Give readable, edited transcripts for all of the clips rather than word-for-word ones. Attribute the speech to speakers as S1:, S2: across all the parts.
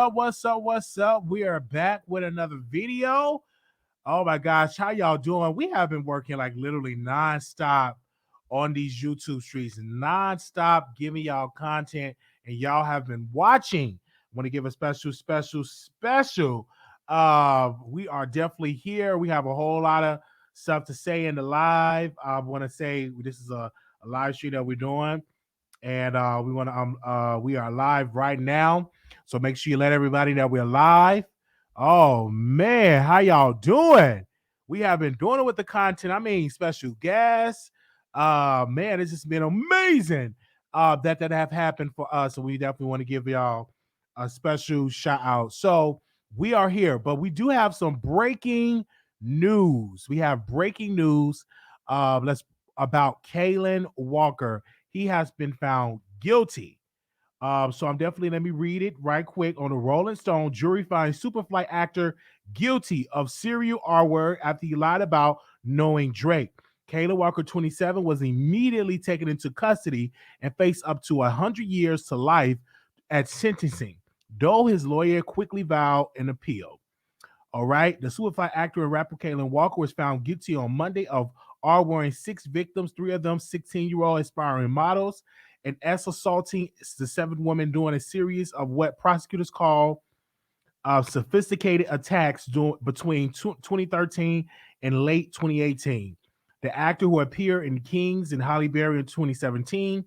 S1: up? What's up? We are back with another video. Oh my gosh, how y'all doing? We have been working like literally nonstop on these YouTube streets, nonstop giving y'all content, and y'all have been watching. I want to give a special. We are definitely here. We have a whole lot of stuff to say in the live. I want to say this is a live stream that we're doing, and we are live right now. So make sure you let everybody know we're live. Oh man, how y'all doing? We have been doing it with the content. I mean, special guests. Man, it's just been amazing. That have happened for us. So we definitely want to give y'all a special shout out. So we are here, but we do have some breaking news. We have breaking news. Let's about Kaylen Walker. He has been found guilty. So I'm definitely, let me read it right quick. On the Rolling Stone, jury finds Superfly actor guilty of serial R word after he lied about knowing Drake. Kaylen Walker, 27, was immediately taken into custody and faced up to 100 years to life at sentencing, though his lawyer quickly vowed an appeal. All right. The Superfly actor and rapper Kaylen Walker was found guilty on Monday of R-wording 6 victims, 3 of them 16-year-old aspiring models, and assaulting the 7th woman during a series of what prosecutors call sophisticated attacks between 2013 and late 2018. The actor, who appeared in Kings and Halle Berry in 2017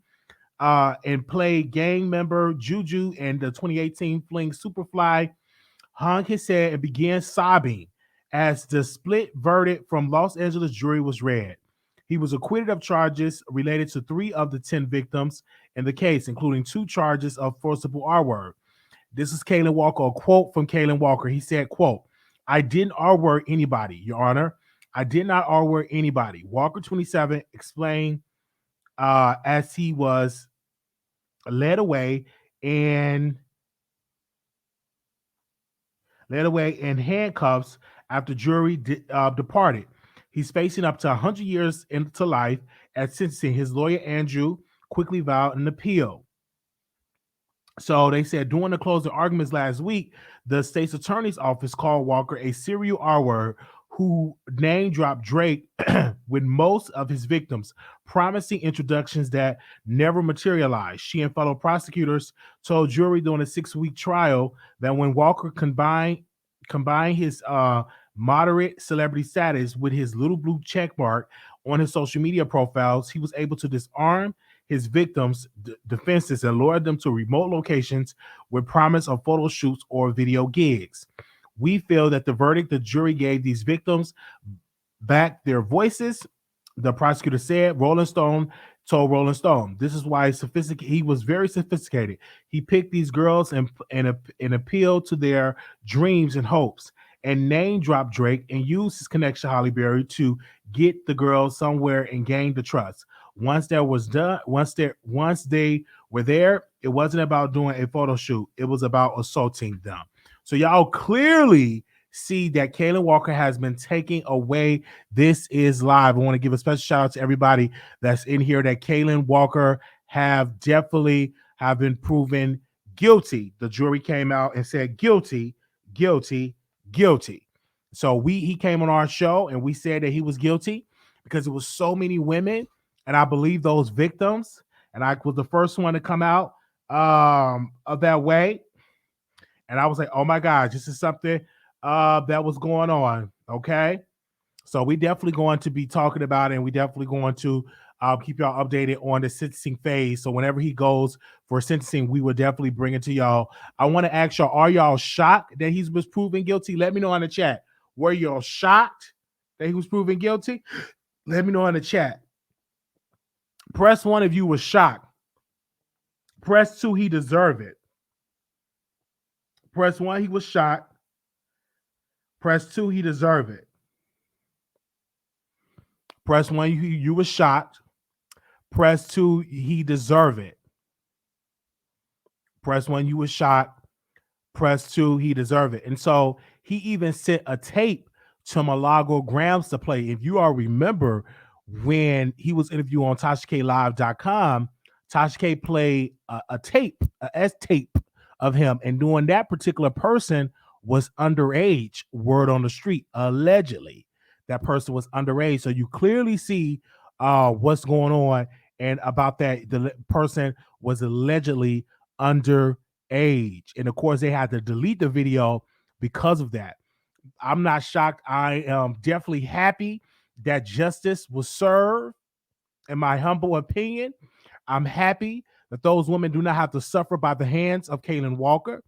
S1: and played gang member Juju in the 2018 fling Superfly, hung his head and began sobbing as the split verdict from Los Angeles jury was read. He was acquitted of charges related to 3 of the 10 victims in the case, including 2 charges of forcible R-word. This is Kaylen Walker, a quote from Kaylen Walker. He said, quote, "I didn't R-word anybody, Your Honor. I did not R-word anybody." Walker, 27, explained as he was led away in handcuffs after jury departed. He's facing up to 100 years into life at sentencing. His lawyer, Andrew, quickly vowed an appeal. So they said during the closing arguments last week, the state's attorney's office called Walker a serial R-word who name dropped Drake with most of his victims, promising introductions that never materialized. She and fellow prosecutors told jury during a 6-week trial that when Walker combined his moderate celebrity status with his little blue check mark on his social media profiles, he was able to disarm his victims' defenses and lure them to remote locations with promise of photo shoots or video gigs. We feel that the verdict the jury gave these victims back their voices, the prosecutor said. Rolling Stone told Rolling Stone, this is why he was very sophisticated. He picked these girls and appealed to their dreams and hopes, and name dropped Drake and used his connection to Halle Berry to get the girls somewhere and gain the trust. Once they were there, it wasn't about doing a photo shoot. It was about assaulting them. So y'all clearly see that Kaylen Walker has been taking away. This is live. I want to give a special shout out to everybody that's in here that Kaylen Walker have been proven guilty. The jury came out and said guilty, guilty, guilty. So he came on our show and we said that he was guilty because it was so many women, and I believe those victims, and I was the first one to come out of that way. And I was like, oh my gosh, this is something that was going on. Okay. So we definitely going to be talking about it, and we definitely going to keep y'all updated on the sentencing phase. So whenever he goes for sentencing, we will definitely bring it to y'all. I want to ask y'all, are y'all shocked that he was proven guilty? Let me know in the chat. Were y'all shocked that he was proven guilty? Let me know in the chat. Press 1 if you were shocked. Press 2, he deserved it. Press 1, he was shocked. Press 2, he deserved it. Press 1, you were shocked. Press 2, he deserved it. Press 1, you were shocked. Press 2, he deserved it. And so he even sent a tape to Malago Grams to play. If you all remember when he was interviewed on TashaKLive.com, Tasha K played a tape, a S tape of him. And doing that particular person was underage, word on the street, allegedly. That person was underage. So you clearly see what's going on. And about that, the person was allegedly underage. And of course, they had to delete the video because of that. I'm not shocked. I am definitely happy that justice was served, in my humble opinion. I'm happy that those women do not have to suffer by the hands of Kaylen Walker,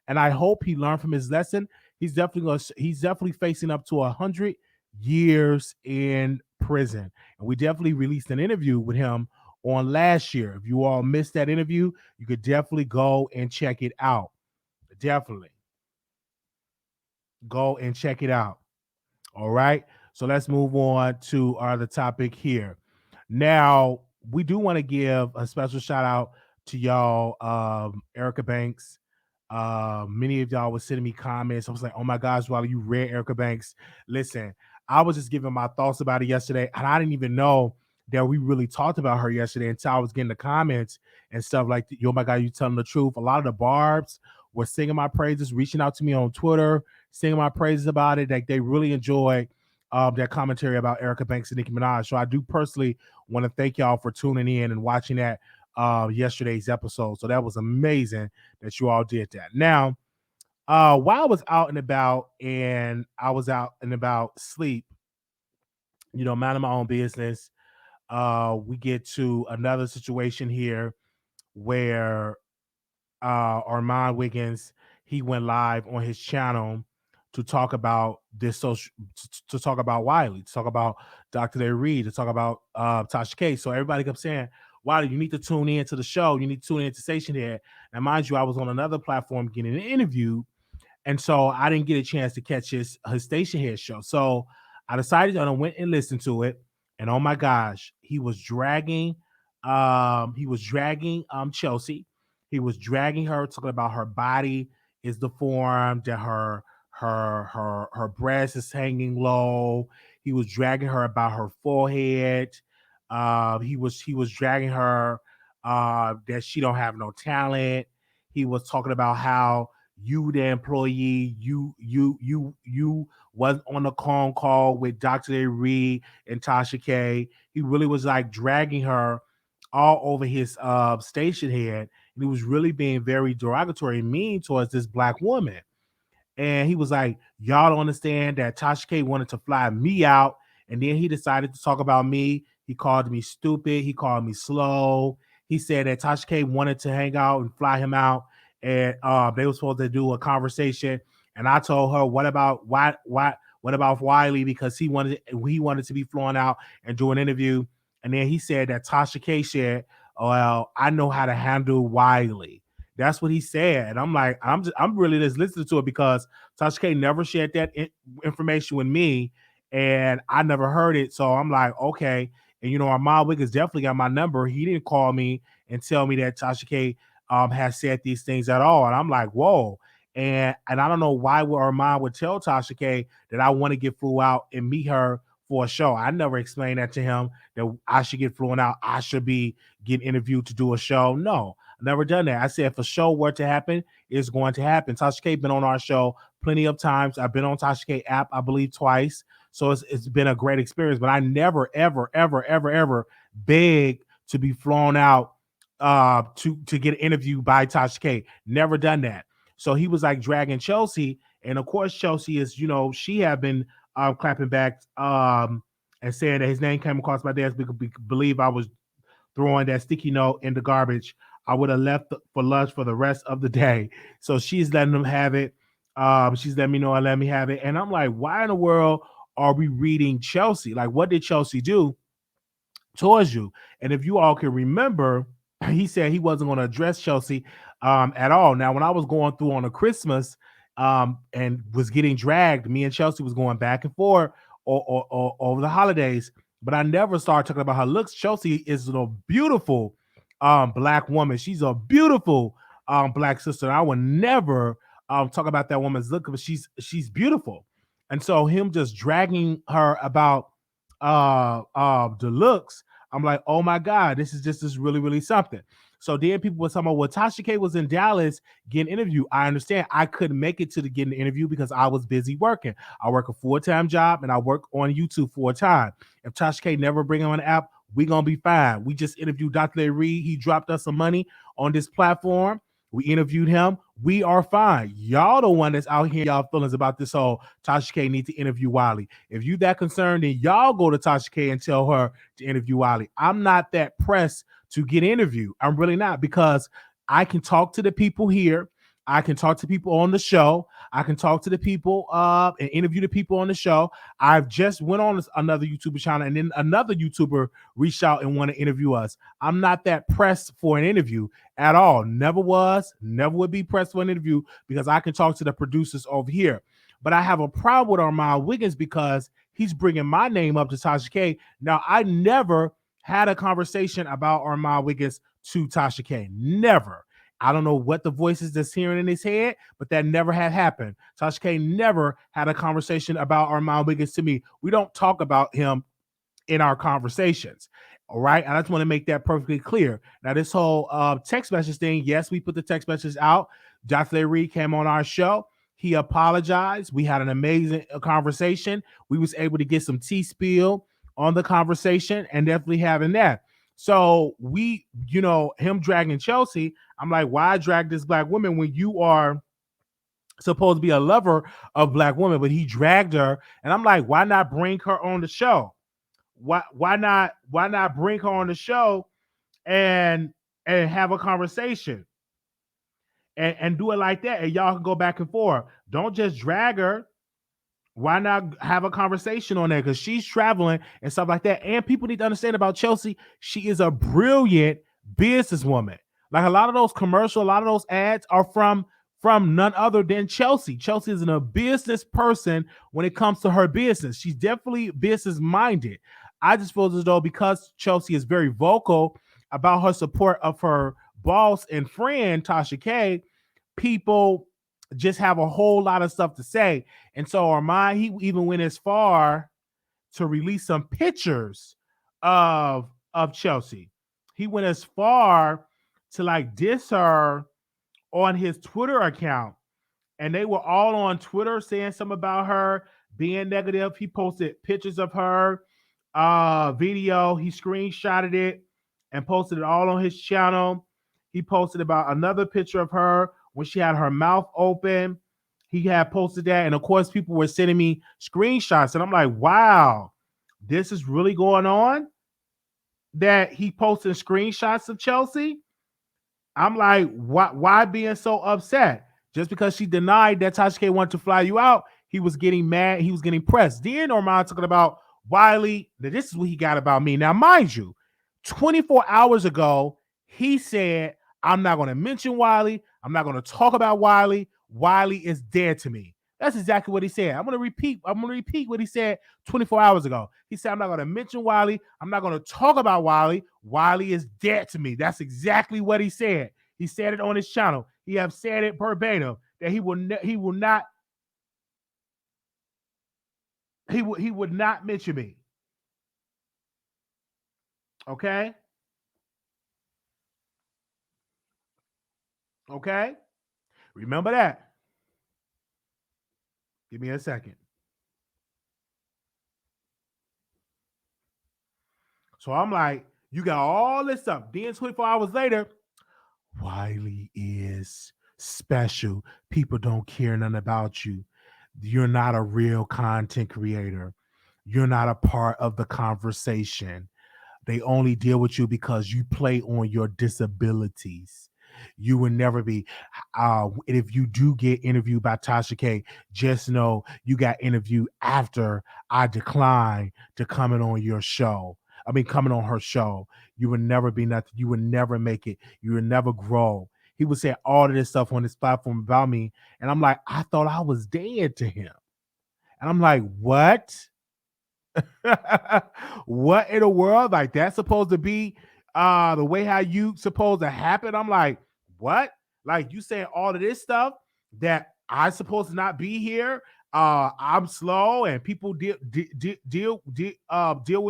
S1: and I hope he learned from his lesson. He's definitely facing up to 100 years in prison, and we definitely released an interview with him on last year. If you all missed that interview, you could definitely go and check it out. Definitely go and check it out. All right. So let's move on to our other topic here. Now, we do want to give a special shout out to y'all, Erica Banks. Many of y'all was sending me comments. I was like, oh my gosh, while you read Erica Banks. Listen, I was just giving my thoughts about it yesterday, and I didn't even know that we really talked about her yesterday until I was getting the comments and stuff like, oh my God, you telling the truth. A lot of the Barbs were singing my praises, reaching out to me on Twitter, singing my praises about it. Like they really enjoy their commentary about Erica Banks and Nicki Minaj. So I do personally want to thank y'all for tuning in and watching that yesterday's episode. So that was amazing that you all did that. Now, while I was out and about and I was out and about sleep, minding my own business, we get to another situation here where Armon Wiggins, he went live on his channel to talk about this to talk about Wiley, to talk about Dr. Reid, to talk about Tasha K. So everybody kept saying, Wiley, you need to tune in to the show. You need to tune in to Station Head. Now, mind you, I was on another platform getting an interview, and so I didn't get a chance to catch his Station Head show. So I decided I went and listened to it, and oh my gosh, he was dragging Chelsea. He was dragging her, talking about her body is deformed, that her breast is hanging low. He was dragging her about her forehead. He was dragging her that she don't have no talent. He was talking about how you, the employee, you was on a phone call with Dr. Reid and Tasha K. He really was like dragging her all over his station head, and he was really being very derogatory and mean towards this black woman. And he was like, y'all don't understand that Tasha K wanted to fly me out. And then he decided to talk about me. He called me stupid. He called me slow. He said that Tasha K wanted to hang out and fly him out. And they were supposed to do a conversation. And I told her, what about Wiley? Because he wanted to be flown out and do an interview. And then he said that Tasha K said, well, I know how to handle Wiley. That's what he said. And I'm like, I'm really just listening to it because Tasha K never shared that information with me, and I never heard it. So I'm like, okay. And Armon Wiggins definitely got my number. He didn't call me and tell me that Tasha K has said these things at all. And I'm like, whoa. And I don't know why Armon would tell Tasha K that I want to get flew out and meet her for a show. I never explained that to him, that I should get flown out. I should be getting interviewed to do a show. No, I've never done that. I said if a show were to happen, it's going to happen. Tasha K been on our show plenty of times. I've been on Tasha K app, I believe, twice. So it's been a great experience. But I never, ever, ever, ever, ever begged to be flown out to get an interview by Tasha K. Never done that. So he was like dragging Chelsea. And of course, Chelsea is, she had been clapping back and saying that his name came across my desk because we believe I was throwing that sticky note in the garbage. I would have left for lunch for the rest of the day. So she's letting them have it. She's letting me know and let me have it. And I'm like, why in the world are we reading Chelsea? Like, what did Chelsea do towards you? And if you all can remember, he said he wasn't going to address Chelsea at all. Now, when I was going through on a Christmas and was getting dragged, me and Chelsea was going back and forth or over the holidays, but I never started talking about her looks. Chelsea is a beautiful black woman. She's a beautiful black sister. I would never talk about that woman's look, but she's beautiful. And so him just dragging her about the looks, I'm like, oh my God, this is really, really something. So then people were talking about, well, Tasha K was in Dallas getting interviewed. I understand. I couldn't make it to the getting the interview because I was busy working. I work a full-time job and I work on YouTube full-time. If Tasha K never bring on the app, we gonna be fine. We just interviewed Dr. Reid. He dropped us some money on this platform. We interviewed him. We are fine. Y'all the one that's out here, y'all feelings about this whole Tasha K need to interview Wiley. If you that concerned, then y'all go to Tasha K and tell her to interview Wiley. I'm not that pressed to get interviewed. I'm really not, because I can talk to the people here. I can talk to people on the show. I can talk to the people and interview the people on the show. I've just went on another YouTuber channel, and then another YouTuber reached out and want to interview us. I'm not that pressed for an interview at all. Never was, never would be pressed for an interview, because I can talk to the producers over here. But I have a problem with Armon Wiggins because he's bringing my name up to Tasha K. Now, I never had a conversation about Armon Wiggins to Tasha K. Never. I don't know what the voices that's hearing in his head, but that never had happened. Tasha K never had a conversation about Armon Wiggins to me. We don't talk about him in our conversations. All right. I just want to make that perfectly clear. Now, this whole text message thing, yes, we put the text message out. Dr. Reid came on our show. He apologized. We had an amazing conversation. We was able to get some tea spill on the conversation, and definitely having that. So we, him dragging Chelsea, I'm like, why drag this black woman when you are supposed to be a lover of black women? But he dragged her, and I'm like, why not bring her on the show? Why not bring her on the show and have a conversation and do it like that, and y'all can go back and forth. Don't just drag her. Why not have a conversation on that? Because she's traveling and stuff like that. And people need to understand about Chelsea. She is a brilliant businesswoman. Like, a lot of those commercials, a lot of those ads are from none other than Chelsea. Chelsea is a business person when it comes to her business. She's definitely business minded. I just feel as though, because Chelsea is very vocal about her support of her boss and friend Tasha K, people just have a whole lot of stuff to say. And so Armon, he even went as far to release some pictures of Chelsea. He went as far to like diss her on his Twitter account. And they were all on Twitter saying something about her being negative. He posted pictures of her video. He screenshotted it and posted it all on his channel. He posted about another picture of her when she had her mouth open. He had posted that. And of course, people were sending me screenshots. And I'm like, wow, this is really going on? That he posted screenshots of Chelsea? I'm like, why being so upset? Just because she denied that Tasha K wanted to fly you out, he was getting mad. He was getting pressed. Then Armon talking about Wiley. This is what he got about me. Now, mind you, 24 hours ago, he said, I'm not going to mention Wiley. I'm not going to talk about Wiley. Wiley is dead to me. That's exactly what he said. I'm going to repeat what he said 24 hours ago. He said, I'm not going to mention Wiley. I'm not going to talk about Wiley. Wiley is dead to me. That's exactly what he said. He said it on his channel. He have said it verbatim that he would not mention me. Okay? Okay? Remember that. Give me a second. So I'm like, you got all this stuff. Then 24 hours later, Wiley is special. People don't care nothing about you. You're not a real content creator. You're not a part of the conversation. They only deal with you because you play on your disabilities. You will never be. If you do get interviewed by Tasha K, just know you got interviewed after I declined to coming on your show. I mean, coming on her show. You would never be nothing. You would never make it. You would never grow. He would say all of this stuff on this platform about me. And I'm like, I thought I was dead to him. And I'm like, what? What in the world? Like, that's supposed to be the way how you supposed to happen? I'm like, what? Like, you saying all of this stuff that I'm supposed to not be here. I'm slow, and people deal with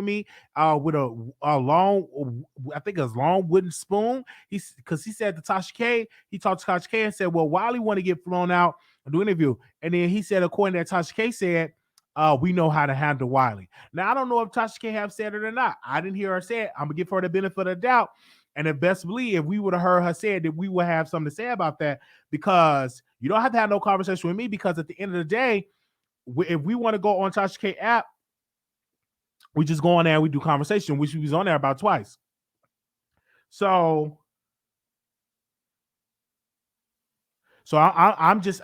S1: me with a long, I think a long wooden spoon. He's because he said to Tasha K, he talked to Tasha K and said, "Well, Wiley want to get flown out and do an interview," and then he said, according to Tasha K said, we know how to handle Wiley. Now I don't know if Tasha K have said it or not. I didn't hear her say it. I'm gonna give her the benefit of the doubt. And if best believe, if we would have heard her say it, that we would have something to say about that, because you don't have to have no conversation with me, because at the end of the day, if we want to go on Tasha K app, we just go on there and we do conversation, which we was on there about twice. So I'm just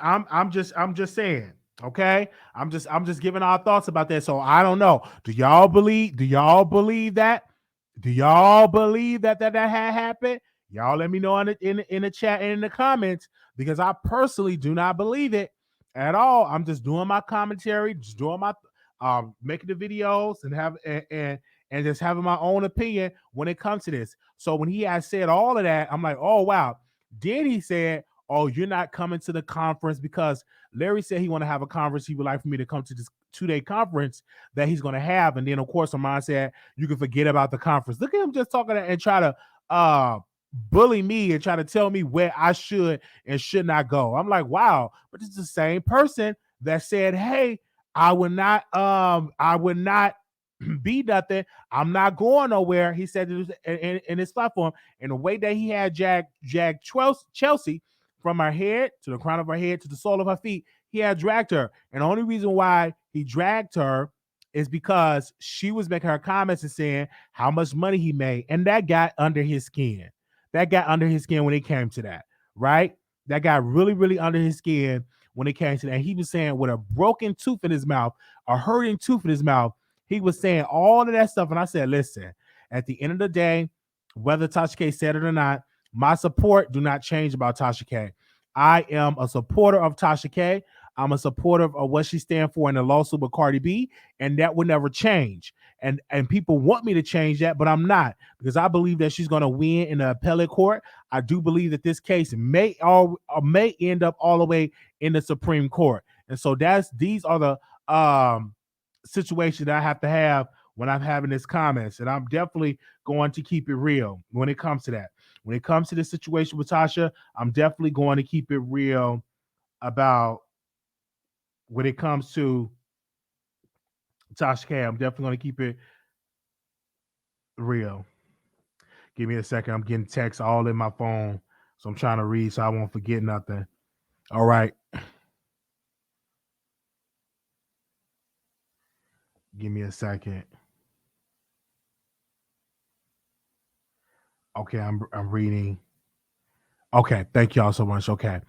S1: saying, okay? I'm just giving our thoughts about that. So I don't know. Do y'all believe that? Do y'all believe that had happened? Y'all let me know in the chat and in the comments, because I personally do not believe it at all. I'm just doing my commentary, just doing my making the videos and and just having my own opinion when it comes to this. So when he had said all of that, I'm like, oh wow. Then he said, oh, you're not coming to the conference because Larry said he want to have a conference. He would like for me to come to this 2-day conference that he's going to have. And then, of course, Armon said, you can forget about the conference. Look at him just talking and try to bully me and try to tell me where I should and should not go. I'm like, wow, but this is the same person that said, hey, I would not be nothing. I'm not going nowhere. He said in his platform, and the way that he had Jag Chelsea from her head to the crown of her head to the sole of her feet, he had dragged her. And the only reason why he dragged her is because she was making her comments and saying how much money he made. And that got under his skin. That got under his skin when it came to that, right? That got really, really under his skin when it came to that. And he was saying with a broken tooth in his mouth, a hurting tooth in his mouth, he was saying all of that stuff. And I said, listen, at the end of the day, whether Tasha K said it or not, my support do not change about Tasha K. I am a supporter of Tasha K. I'm a supporter of what she stands for in the lawsuit with Cardi B, and that will never change. And people want me to change that, but I'm not, because I believe that she's going to win in the appellate court. I do believe that this case may end up all the way in the Supreme Court. And so these are the situations that I have to have when I'm having this comments, and I'm definitely going to keep it real when it comes to that. When it comes to this situation with Tasha, I'm definitely going to keep it real about when it comes to Tasha K. I'm definitely going to keep it real. Give me a second. I'm getting texts all in my phone, so I'm trying to read so I won't forget nothing. All right. Give me a second. Okay, I'm reading. Okay, thank y'all so much. Okay.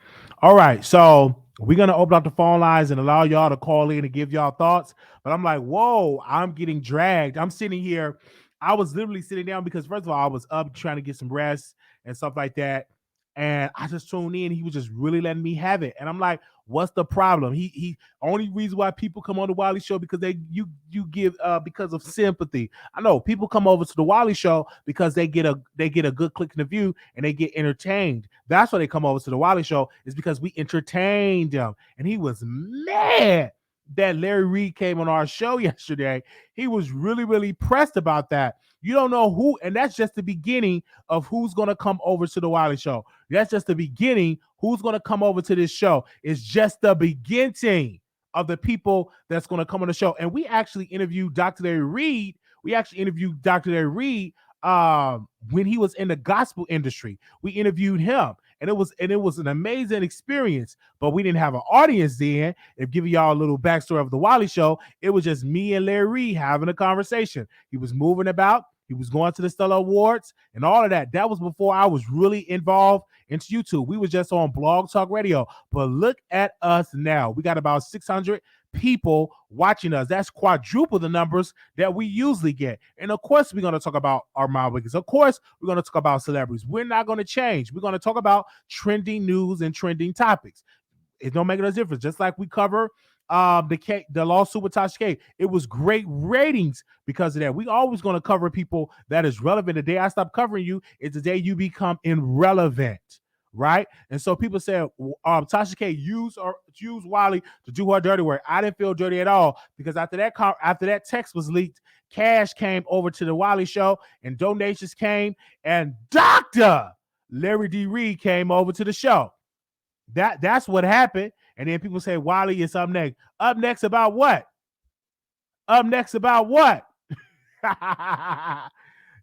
S1: All right. So we're going to open up the phone lines and allow y'all to call in and give y'all thoughts. But I'm like, whoa, I'm getting dragged. I'm sitting here. I was literally sitting down because, first of all, I was up trying to get some rest and stuff like that. And I just tuned in. He was just really letting me have it. And I'm like, what's the problem? He only reason why people come on the Wiley Show because you give because of sympathy. I know people come over to the Wiley Show because they get a good click in the view and they get entertained. That's why they come over to the Wiley Show, is because we entertained them. And he was mad that Larry Reid came on our show yesterday. He was really, really pressed about that. You don't know who, and that's just the beginning of who's going to come over to the Wiley Show. That's just the beginning. Who's going to come over to this show? It's just the beginning of the people that's going to come on the show. And we actually interviewed Dr. Larry Reid. When he was in the gospel industry. We interviewed him, and it was an amazing experience. But we didn't have an audience then. If giving y'all a little backstory of the Wiley Show, it was just me and Larry Reid having a conversation. He was moving about. He was going to the Stellar Awards and all of that. That was before I was really involved into YouTube. We was just on Blog Talk Radio. But look at us now. We got about 600 people watching us. That's quadruple the numbers that we usually get. And of course, we're going to talk about Armon Wiggins. Of course, we're going to talk about celebrities. We're not going to change. We're going to talk about trending news and trending topics. It don't make no difference. Just like we cover the lawsuit with Tasha K. It was great ratings because of that. We always going to cover people that is relevant. The day I stop covering you is the day you become irrelevant. right? And so people said Tasha K used Wiley to do her dirty work. I didn't feel dirty at all because after that text was leaked, cash came over to the Wiley Show and donations came, and Dr. Larry D. Reid came over to the show. That's what happened. And then people say Wiley is up next. Up next about what? Up next about what?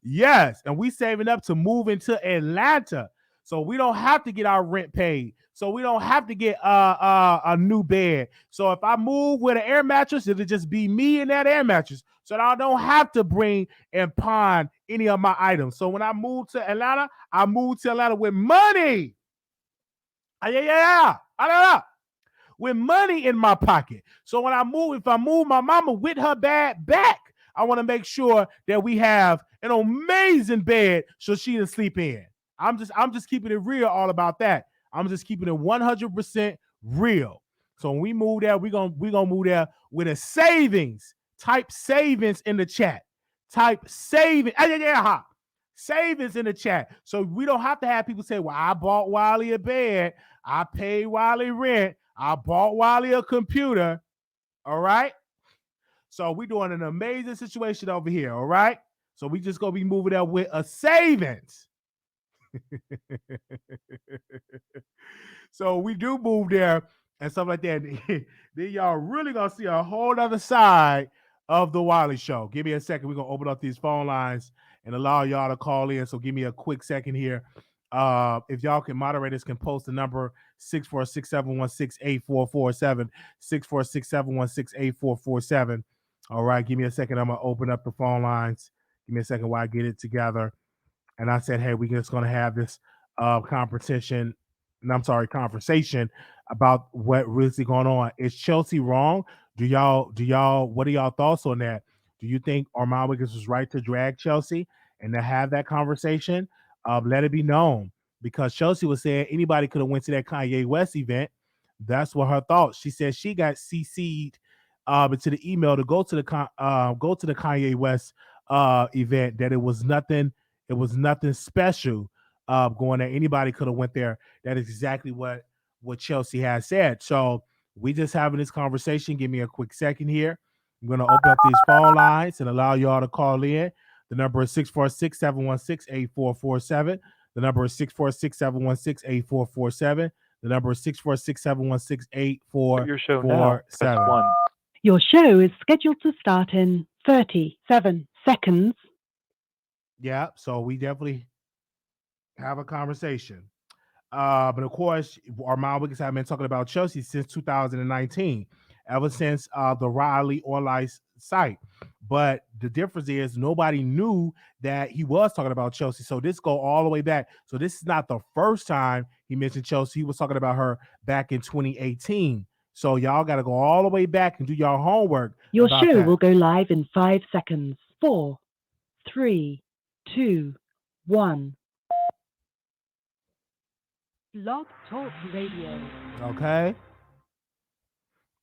S1: Yes, and we saving up to move into Atlanta, so we don't have to get our rent paid. So we don't have to get a new bed. So if I move with an air mattress, it'll just be me and that air mattress. So that I don't have to bring and pawn any of my items. So when I move to Atlanta, I move to Atlanta with money. Yeah. I don't know. With money in my pocket. So when if I move my mama with her bag back, I want to make sure that we have an amazing bed so she can sleep in. I'm just keeping it real all about that. I'm just keeping it 100% real. So when we move there, we're gonna move there with a savings. Type savings in the chat. Type savings. Savings in the chat. So we don't have to have people say, well, I bought Wiley a bed. I paid Wiley rent. I bought Wiley a computer. All right. So we're doing an amazing situation over here. All right. So we just gonna be moving there with a savings. So we do move there and stuff like that. Then y'all really gonna see a whole other side of the Wiley Show. Give me a second. We're gonna open up these phone lines and allow y'all to call in. So give me a quick second here. If y'all can, moderators can post the number 646-716-8447, 646-716-8447. All right, give me a second. I'm gonna open up the phone lines. Give me a second while I get it together. And I said, hey, we're just gonna have this conversation about what really going on. Is Chelsea wrong? What are y'all thoughts on that? Do you think Armon Wiggins was right to drag Chelsea and to have that conversation? Let it be known, because Chelsea was saying anybody could have went to that Kanye West event. That's what her thoughts. She said she got CC'd into the email to go to the Kanye West event, that it was nothing special going there. Anybody could have went there. That is exactly what Chelsea has said. So we just having this conversation. Give me a quick second here. I'm going to open up these phone lines and allow y'all to call in. The number is 646-716-8447. The number is 646-716-8447. The number is 646-716-8447.
S2: Your show now. Press 1.
S3: Your show is scheduled to start in 37 seconds.
S1: Yeah, so we definitely have a conversation. But of course, Armon Wiggins have been talking about Chelsea since 2019, ever since the Riley online site. But the difference is nobody knew that he was talking about Chelsea. So this go all the way back. So this is not the first time he mentioned Chelsea. He was talking about her back in 2018. So y'all got to go all the way back and do your homework.
S3: Your show will go live in 5 seconds. 4, 3, 2, 1. Blog Talk Radio.
S1: Okay.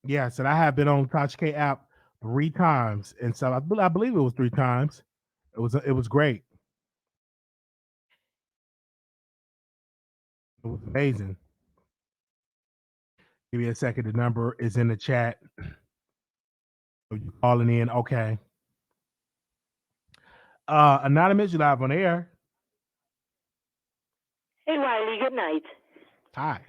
S1: Yes, and I have been on Tasha K app 3 times, and so I believe it was 3 times. It was great. It was amazing. Give me a second. The number is in the chat. So you calling in? Okay. Anonymous, you live on air.
S4: Hey Wiley, good night.
S1: Hi.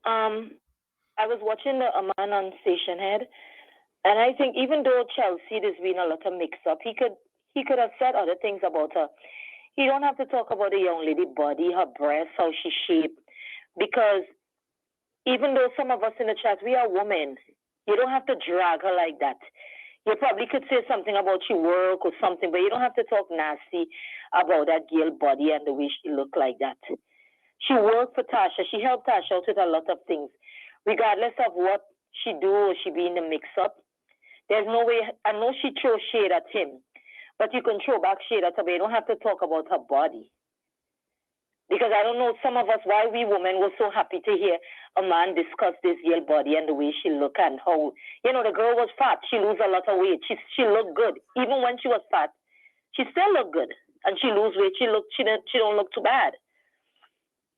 S4: I was watching the Armon on Station Head, and I think even though Chelsea, there's been a lot of mix-up, he could have said other things about her. He don't have to talk about the young lady body, her breasts, how she shaped, because even though some of us in the chat, we are women, you don't have to drag her like that. You probably could say something about she work or something, but you don't have to talk nasty about that girl body and the way she look like that. She worked for Tasha. She helped Tasha out with a lot of things. Regardless of what she do or she be in the mix-up, there's no way. I know she throws shade at him, but you can throw back shade at her, but you don't have to talk about her body. Because I don't know, some of us, why we women were so happy to hear a man discuss this girl body and the way she look and how, the girl was fat. She lose a lot of weight. She looked good. Even when she was fat, she still looked good. And she lose weight. She don't look too bad.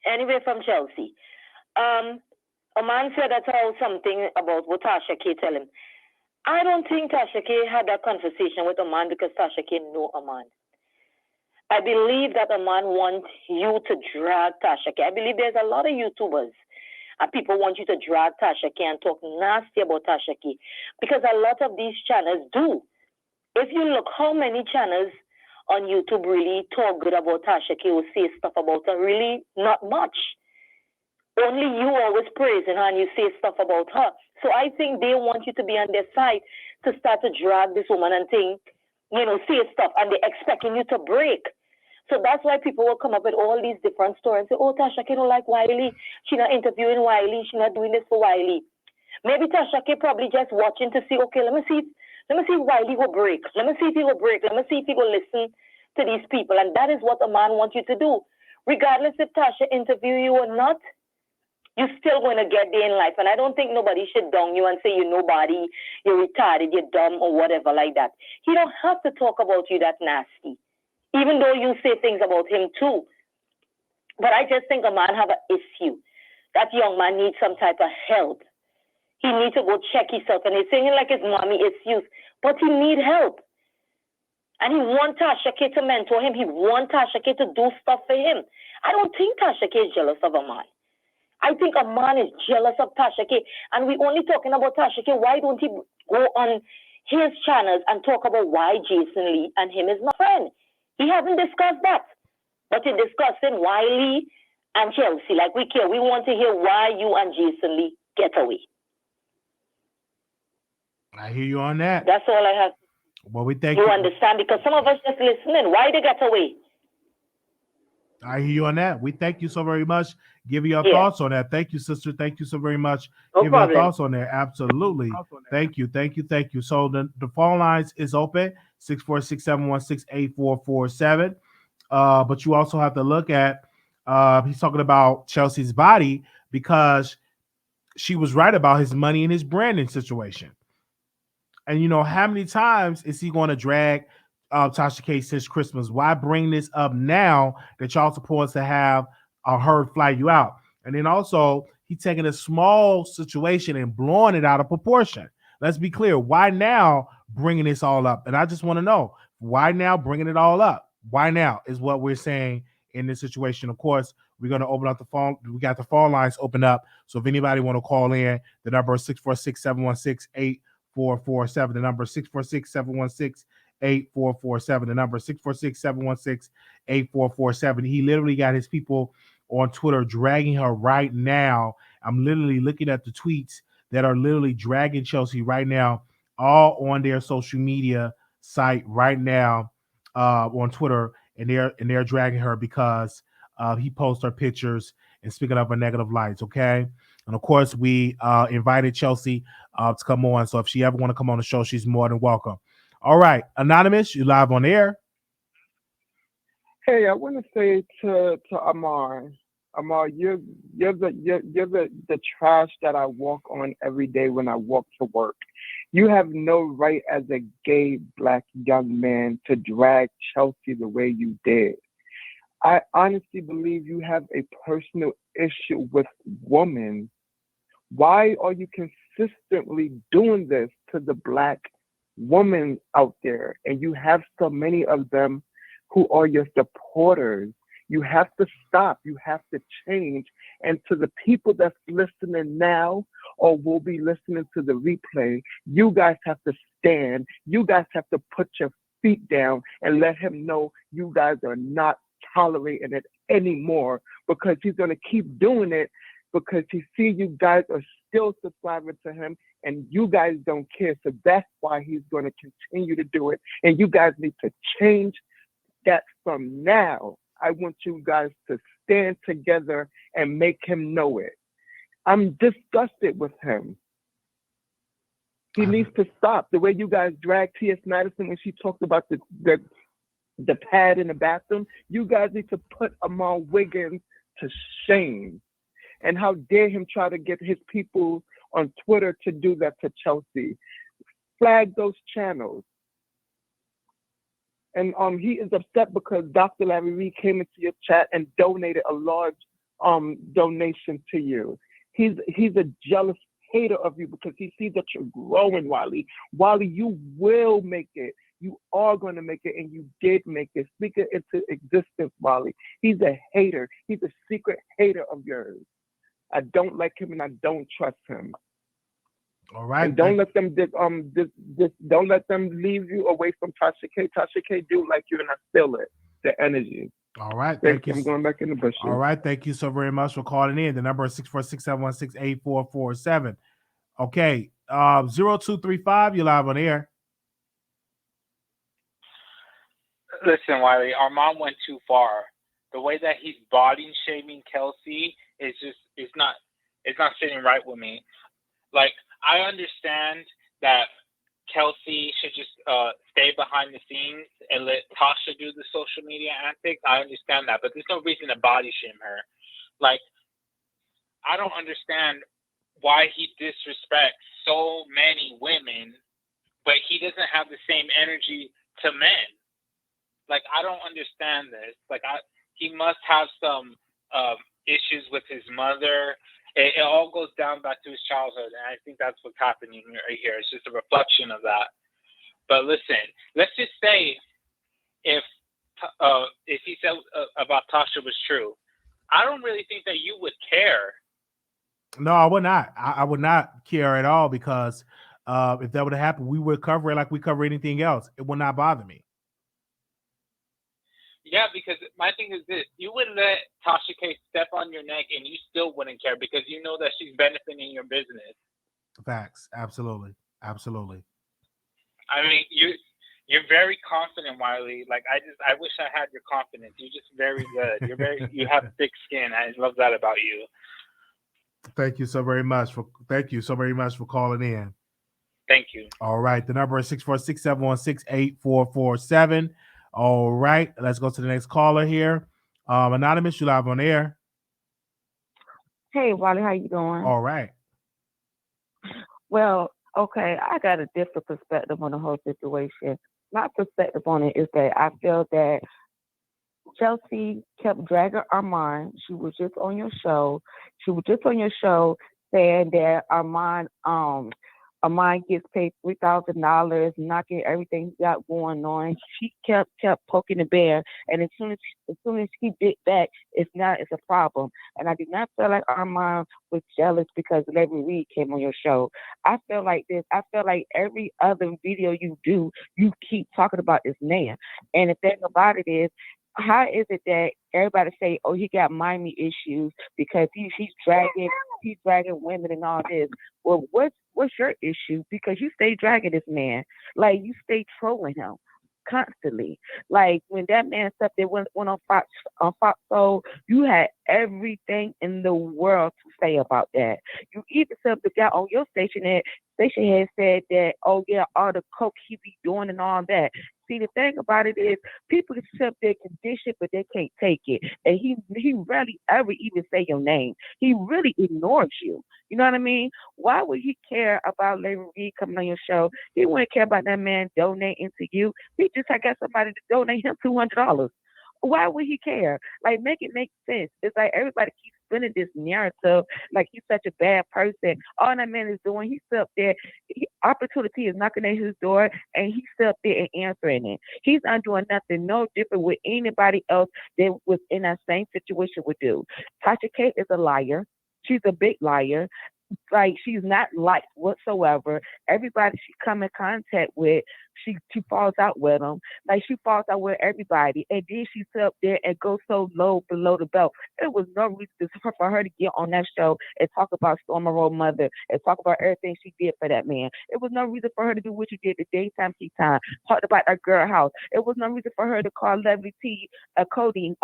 S4: Anyway, from Chelsea. A man said that's how something about what Tasha K tell him. I don't think Tasha K had that conversation with a man because Tasha K know a man. I believe that a man wants you to drag Tasha K. I believe there's a lot of YouTubers and people want you to drag Tasha K and talk nasty about Tasha K because a lot of these channels do. If you look how many channels on YouTube really talk good about Tasha K or say stuff about her, really not much. Only you always praising her and you say stuff about her. So I think they want you to be on their side to start to drag this woman and think, say stuff and they're expecting you to break. So that's why people will come up with all these different stories and say, oh, Tasha K don't like Wiley. She not interviewing Wiley. She not doing this for Wiley. Maybe Tasha K probably just watching to see, okay, let me see if Wiley will break. Let me see if he will break. Let me see if he will listen to these people. And that is what a man wants you to do. Regardless if Tasha interview you or not, you're still going to get there in life. And I don't think nobody should down you and say you're nobody, you're retarded, you're dumb, or whatever like that. He don't have to talk about you that nasty, even though you say things about him too. But I just think a man have an issue. That young man needs some type of help. He needs to go check himself. And he's saying like his mommy issues, but he need help. And he want Tasha K to mentor him. He want Tasha K to do stuff for him. I don't think Tasha K is jealous of a man. I think a man is jealous of Tasha K. And we only talking about Tasha K. Why don't he go on his channels and talk about why Jason Lee and him is not friend? He hasn't discussed that. But he's discussing Wiley and Chelsea. Like we care. We want to hear why you and Jason Lee get away.
S1: I hear you on that.
S4: That's all I have.
S1: Well, we thank
S4: you. You understand? Because some of us just listening. Why they get away?
S1: I hear you on that. We thank you so very much. Give your thoughts on that. Thank you, sister. Thank you so very much.
S4: No
S1: Give
S4: problem.
S1: your thoughts on that. Absolutely. Thank you. So the phone lines is open, 646-716-8447. But you also have to look at, he's talking about Chelsea's body because she was right about his money and his branding situation. And how many times is he going to drag Tasha K since Christmas? Why bring this up now that y'all supposed to have her fly you out? And then also he taking a small situation and blowing it out of proportion. Let's be clear. Why now bringing this all up? And I just want to know why now bringing it all up? Why now is what we're saying in this situation. Of course, we're going to open up the phone. We got the phone lines open up. So if anybody want to call in, the number is 646-716-8447. The number is 646-716-8447. The number is 646-716-8447. He literally got his people on Twitter dragging her right now. I'm literally looking at the tweets that are literally dragging Chelsea right now, all on their social media site right now on Twitter, and they're dragging her because he posts her pictures and speaking of her negative lights. Okay. And of course, we invited Chelsea to come on. So if she ever want to come on the show, she's more than welcome. All right, Anonymous, you live on air.
S2: Hey, I want to say to Armon, you're the trash that I walk on every day when I walk to work. You have no right as a gay black young man to drag Chelsea the way you did. I honestly believe you have a personal issue with women. Why are you consistently doing this to the black women out there? And you have so many of them who are your supporters. You have to stop. You have to change. And to the people that's listening now or will be listening to the replay, you guys have to stand. You guys have to put your feet down and let him know you guys are not tolerating it anymore, because he's going to keep doing it because he see you guys are still subscribing to him and you guys don't care. So that's why he's going to continue to do it. And you guys need to change that from now. I want you guys to stand together and make him know it. I'm disgusted with him. He needs to stop. The way you guys dragged T.S. Madison when she talked about the pad in the bathroom, you guys need to put Armon Wiggins to shame. And how dare him try to get his people on Twitter to do that to Chelsea. Flag those channels. And he is upset because Dr. Larry Reid came into your chat and donated a large donation to you. He's a jealous hater of you because he sees that you're growing, Wiley. Wiley, you will make it. You are going to make it, and you did make it. Speak it into existence, Wiley. He's a hater. He's a secret hater of yours. I don't like him, and I don't trust him.
S1: All right.
S2: And don't let them don't let them leave you away from Tasha K. Tasha K do like you, and I feel it. The energy.
S1: All right.
S2: Thank you. I'm going back in the bushes.
S1: All right. Thank you so very much for calling in. The number is 646-716-8447. Okay. 0235, you're live on air.
S5: Listen, Wiley, Armon went too far. The way that he's body shaming Kelsey is not sitting right with me. Like, I understand that Kelsey should just stay behind the scenes and let Tasha do the social media antics. I understand that, but there's no reason to body shame her. Like, I don't understand why he disrespects so many women, but he doesn't have the same energy to men. Like, I don't understand this. Like, he must have some issues with his mother. It all goes down back to his childhood, and I think that's what's happening right here. It's just a reflection of that. But listen, let's just say if he said about Tasha was true, I don't really think that you would care.
S1: No, I would not. I would not care at all because if that would have happened, we would cover it like we cover anything else. It would not bother me.
S5: Yeah, because my thing is this. You wouldn't let Tasha K step on your neck and you still wouldn't care because you know that she's benefiting your business.
S1: Facts. Absolutely. Absolutely.
S5: I mean, you're very confident, Wiley. Like, I wish I had your confidence. You're just very good. You have thick skin. I love that about you.
S1: Thank you so very much for calling in.
S5: Thank you.
S1: All right. The number is 646-716-8447. All right. Let's go to the next caller here. Anonymous, you live on air.
S6: Hey, Wally, how you doing?
S1: All right.
S6: Well, okay, I got a different perspective on the whole situation. My perspective on it is that I feel that Chelsea kept dragging Armon. She was just on your show. Saying that Armon gets paid $3,000, knocking everything he got going on. She kept poking the bear, and as soon as he bit back, it's a problem. And I do not feel like Armon was jealous because Reid came on your show. I feel like this. I feel like every other video you do, you keep talking about this man. And the thing about it is, how is it that everybody say, oh, he got Miami issues because he's dragging women and all this? Well, what's your issue? Because you stay dragging this man, like you stay trolling him constantly. Like when that man stuff that went on Fox Soul, you had everything in the world to say about that. You even said the guy on your station had said that, oh yeah, all the coke he be doing and all that. See, the thing about it is people accept their condition, but they can't take it. And he rarely ever even say your name. He really ignores you. You know what I mean? Why would he care about Reid coming on your show? He wouldn't care about that man donating to you. He just got somebody to donate him $200. Why would he care? Like, make it make sense. It's like everybody keeps spinning this narrative like he's such a bad person. All that man is doing, he's up there. Opportunity is knocking at his door, and he's up there and answering it. He's not doing nothing no different with anybody else that was in that same situation would do. Tasha K is a liar. She's a big liar. Like, she's not liked whatsoever. Everybody she come in contact with, she falls out with them. Like, she falls out with everybody. And then she sit up there and go so low below the belt. It was no reason for her to get on that show and talk about Stormy Road mother and talk about everything she did for that man. It was no reason for her to do what you did the daytime tea time. Talked about that girl house. It was no reason for her to call Lovely T a codeine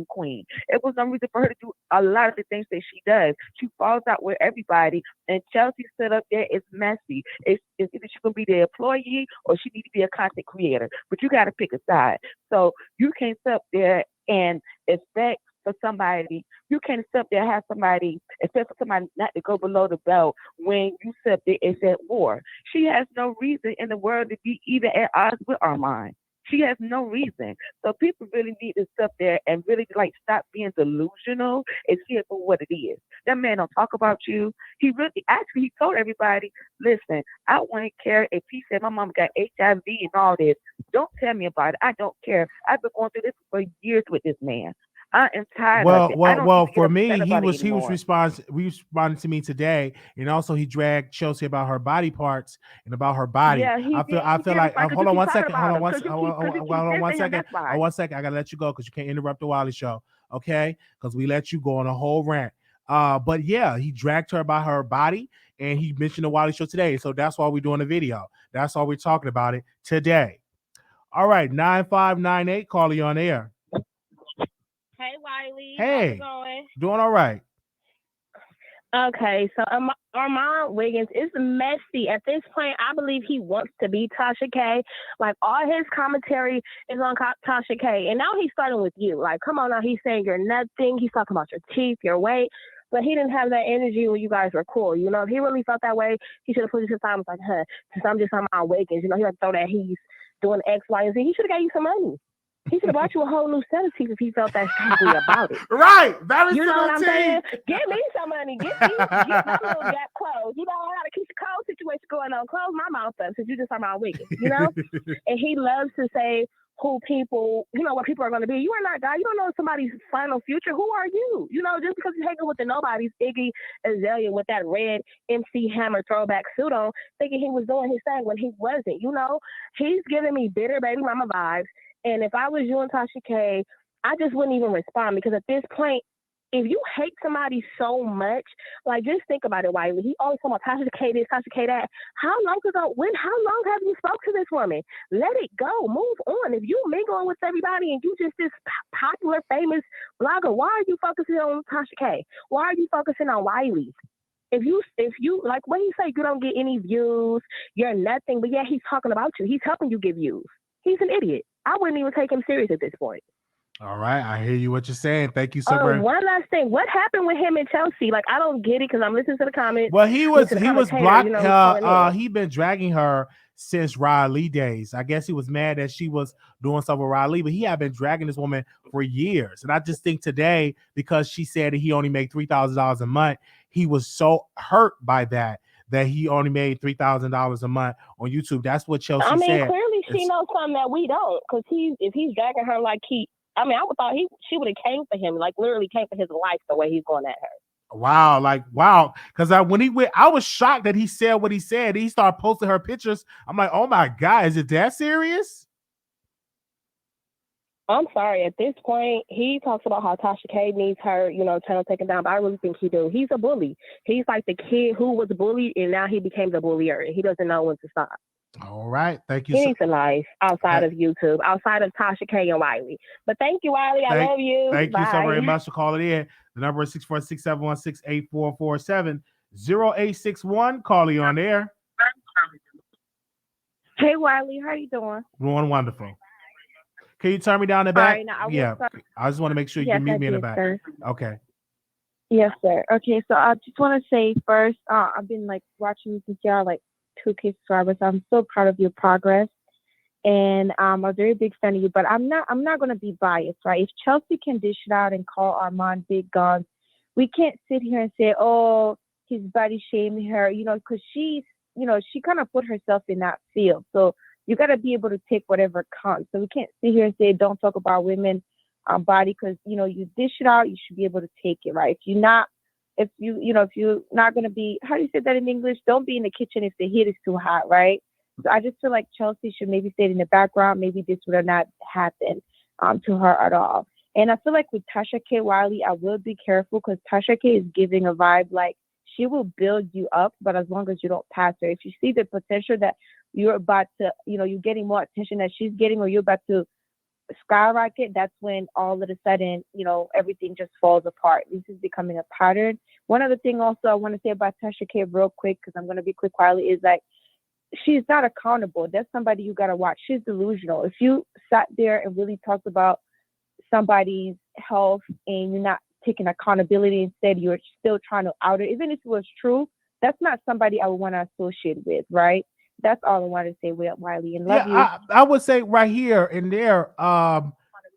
S6: queen. It was no reason for her to do a lot of the things that she does. She falls out with everybody. And Chelsea stood up there. It's messy. It's either she's gonna be the employee or she needs to be a content creator. But you got to pick a side. So you can't sit up there and expect for somebody. You can't sit up there and have somebody expect for somebody not to go below the belt when you sit up there and at war. She has no reason in the world to be even at odds with Armon. She has no reason. So people really need to sit there and really like stop being delusional and see it for what it is. That man don't talk about you. He really actually he told everybody, listen, I wouldn't care if he said my mom got HIV and all this. Don't tell me about it. I don't care. I've been going through this for years with this man. I am tired of
S1: Well,
S6: it. I
S1: well,
S6: don't
S1: well.
S6: even get
S1: For me,
S6: upset about it anymore.
S1: responding to me today, and also he dragged Chelsea about her body parts and about her body.
S6: Yeah, he did.
S1: I
S6: He
S1: feel
S6: did
S1: like
S6: respond because
S1: hold
S6: you
S1: on
S6: keep
S1: one
S6: talking
S1: second, hold
S6: about
S1: on
S6: him.
S1: one,
S6: Because
S1: hold
S6: you keep
S1: on one
S6: dissing him.
S1: second,
S6: That's why.
S1: one second. I gotta let you go because you can't interrupt the Wiley Show, okay? Because we let you go on a whole rant. But yeah, he dragged her about her body, and he mentioned the Wiley Show today, so that's why we're doing the video. That's why we're talking about it today. All right, 9598, call you on air.
S7: Hey, Wiley. How's it
S1: Hey,
S7: going?
S1: doing all right.
S7: Okay, so Armon Wiggins is messy. At this point, I believe he wants to be Tasha K. Like, all his commentary is on Tasha K. And now he's starting with you. Like, come on now. He's saying you're nothing. He's talking about your teeth, your weight. But he didn't have that energy when you guys were cool. You know, if he really felt that way, he should have put his time like, since I'm just Armon Wiggins, you know, he had to throw that he's doing X, Y, and Z. He should have got you some money. He should have bought you a whole new set of teeth if he felt that strongly about it.
S1: Right, balance
S7: You know what I'm saying?
S1: teeth.
S7: Give me some money. Get that little gap closed. You know, I got to keep the cold situation going on. Close my mouth up since you just talking about Wiggins, you know? And he loves to say who people, you know, what people are going to be. You are not God. You don't know somebody's final future. Who are you? You know, just because you're hanging with the nobodies, Iggy Azalea with that red MC Hammer throwback suit on, thinking he was doing his thing when he wasn't. You know, he's giving me bitter baby mama vibes. And if I was you and Tasha K, I just wouldn't even respond because at this point, if you hate somebody so much, like just think about it, Wiley. He always talking about Tasha K this, Tasha K that. How long have you spoke to this woman? Let it go. Move on. If you mingling with everybody and you just this popular, famous blogger, why are you focusing on Tasha K? Why are you focusing on Wiley? If you like when you say you don't get any views, you're nothing, but yeah, he's talking about you. He's helping you get views. He's an idiot. I wouldn't even take him serious at this point.
S1: All right, I hear you what you're saying. Thank you so much.
S7: One last thing. What happened with him and Chelsea? Like, I don't get it because I'm listening to the comments.
S1: Well, he was blocked.
S7: You know,
S1: He been dragging her since Riley days. I guess he was mad that she was doing stuff with Riley, but he had been dragging this woman for years. And I just think today, because she said that he only made $3,000 a month, he was so hurt by that he only made $3,000 a month on YouTube. That's what Chelsea said.
S7: I mean, clearly she knows something that we don't, because if he's dragging her like I would thought she would have came for him, like literally came for his life the way he's going at her.
S1: Wow. Because when he went, I was shocked that he said what he said. He started posting her pictures. I'm like, oh my God, is it that serious?
S7: I'm sorry. At this point, he talks about how Tasha K needs her, channel taken down, but I really think he do. He's a bully. He's like the kid who was bullied, and now he became the bullier, and he doesn't know when to stop.
S1: All right. Thank you.
S7: He needs a life outside of YouTube, outside of Tasha K and Wiley. But thank you, Wiley. I love you.
S1: Thank
S7: Bye.
S1: you so very much for calling in. The number is 646-716-8447. 0861. Call you on there.
S6: Hey, Wiley. How you doing?
S1: Doing wonderful. Can you turn me down the back?
S6: Right, now,
S1: I just want to make sure you can meet me in the back.
S6: Sir.
S1: Okay.
S6: Yes, sir. Okay, so I just want to say first, I've been watching you since y'all 2K subscribers. I'm so proud of your progress, and I'm a very big fan of you. But I'm not going to be biased, right? If Chelsea can dish it out and call Armon big guns, we can't sit here and say, oh, he's body shaming her, because she's, she kind of put herself in that field. So you got to be able to take whatever comes. So we can't sit here and say, don't talk about women body, because, you dish it out, you should be able to take it, right? If you're not going to be, how do you say that in English? Don't be in the kitchen if the heat is too hot, right? So I just feel like Chelsea should maybe stay in the background. Maybe this would have not happened to her at all. And I feel like with Tasha K. Wiley, I will be careful because Tasha K. is giving a vibe like she will build you up, but as long as you don't pass her. If you see the potential that you're about to, you're getting more attention that she's getting, or you're about to skyrocket, that's when all of a sudden, everything just falls apart. This is becoming a pattern. One other thing also I want to say about Tasha K real quick, because I'm going to be quick, Wiley, is like, she's not accountable. That's somebody you got to watch. She's delusional. If you sat there and really talked about somebody's health and you're not taking accountability, instead you're still trying to out it, even if it was true, that's not somebody I would want to associate with, right? That's all I wanted to say, Wiley, and love you.
S1: I would say right here and there.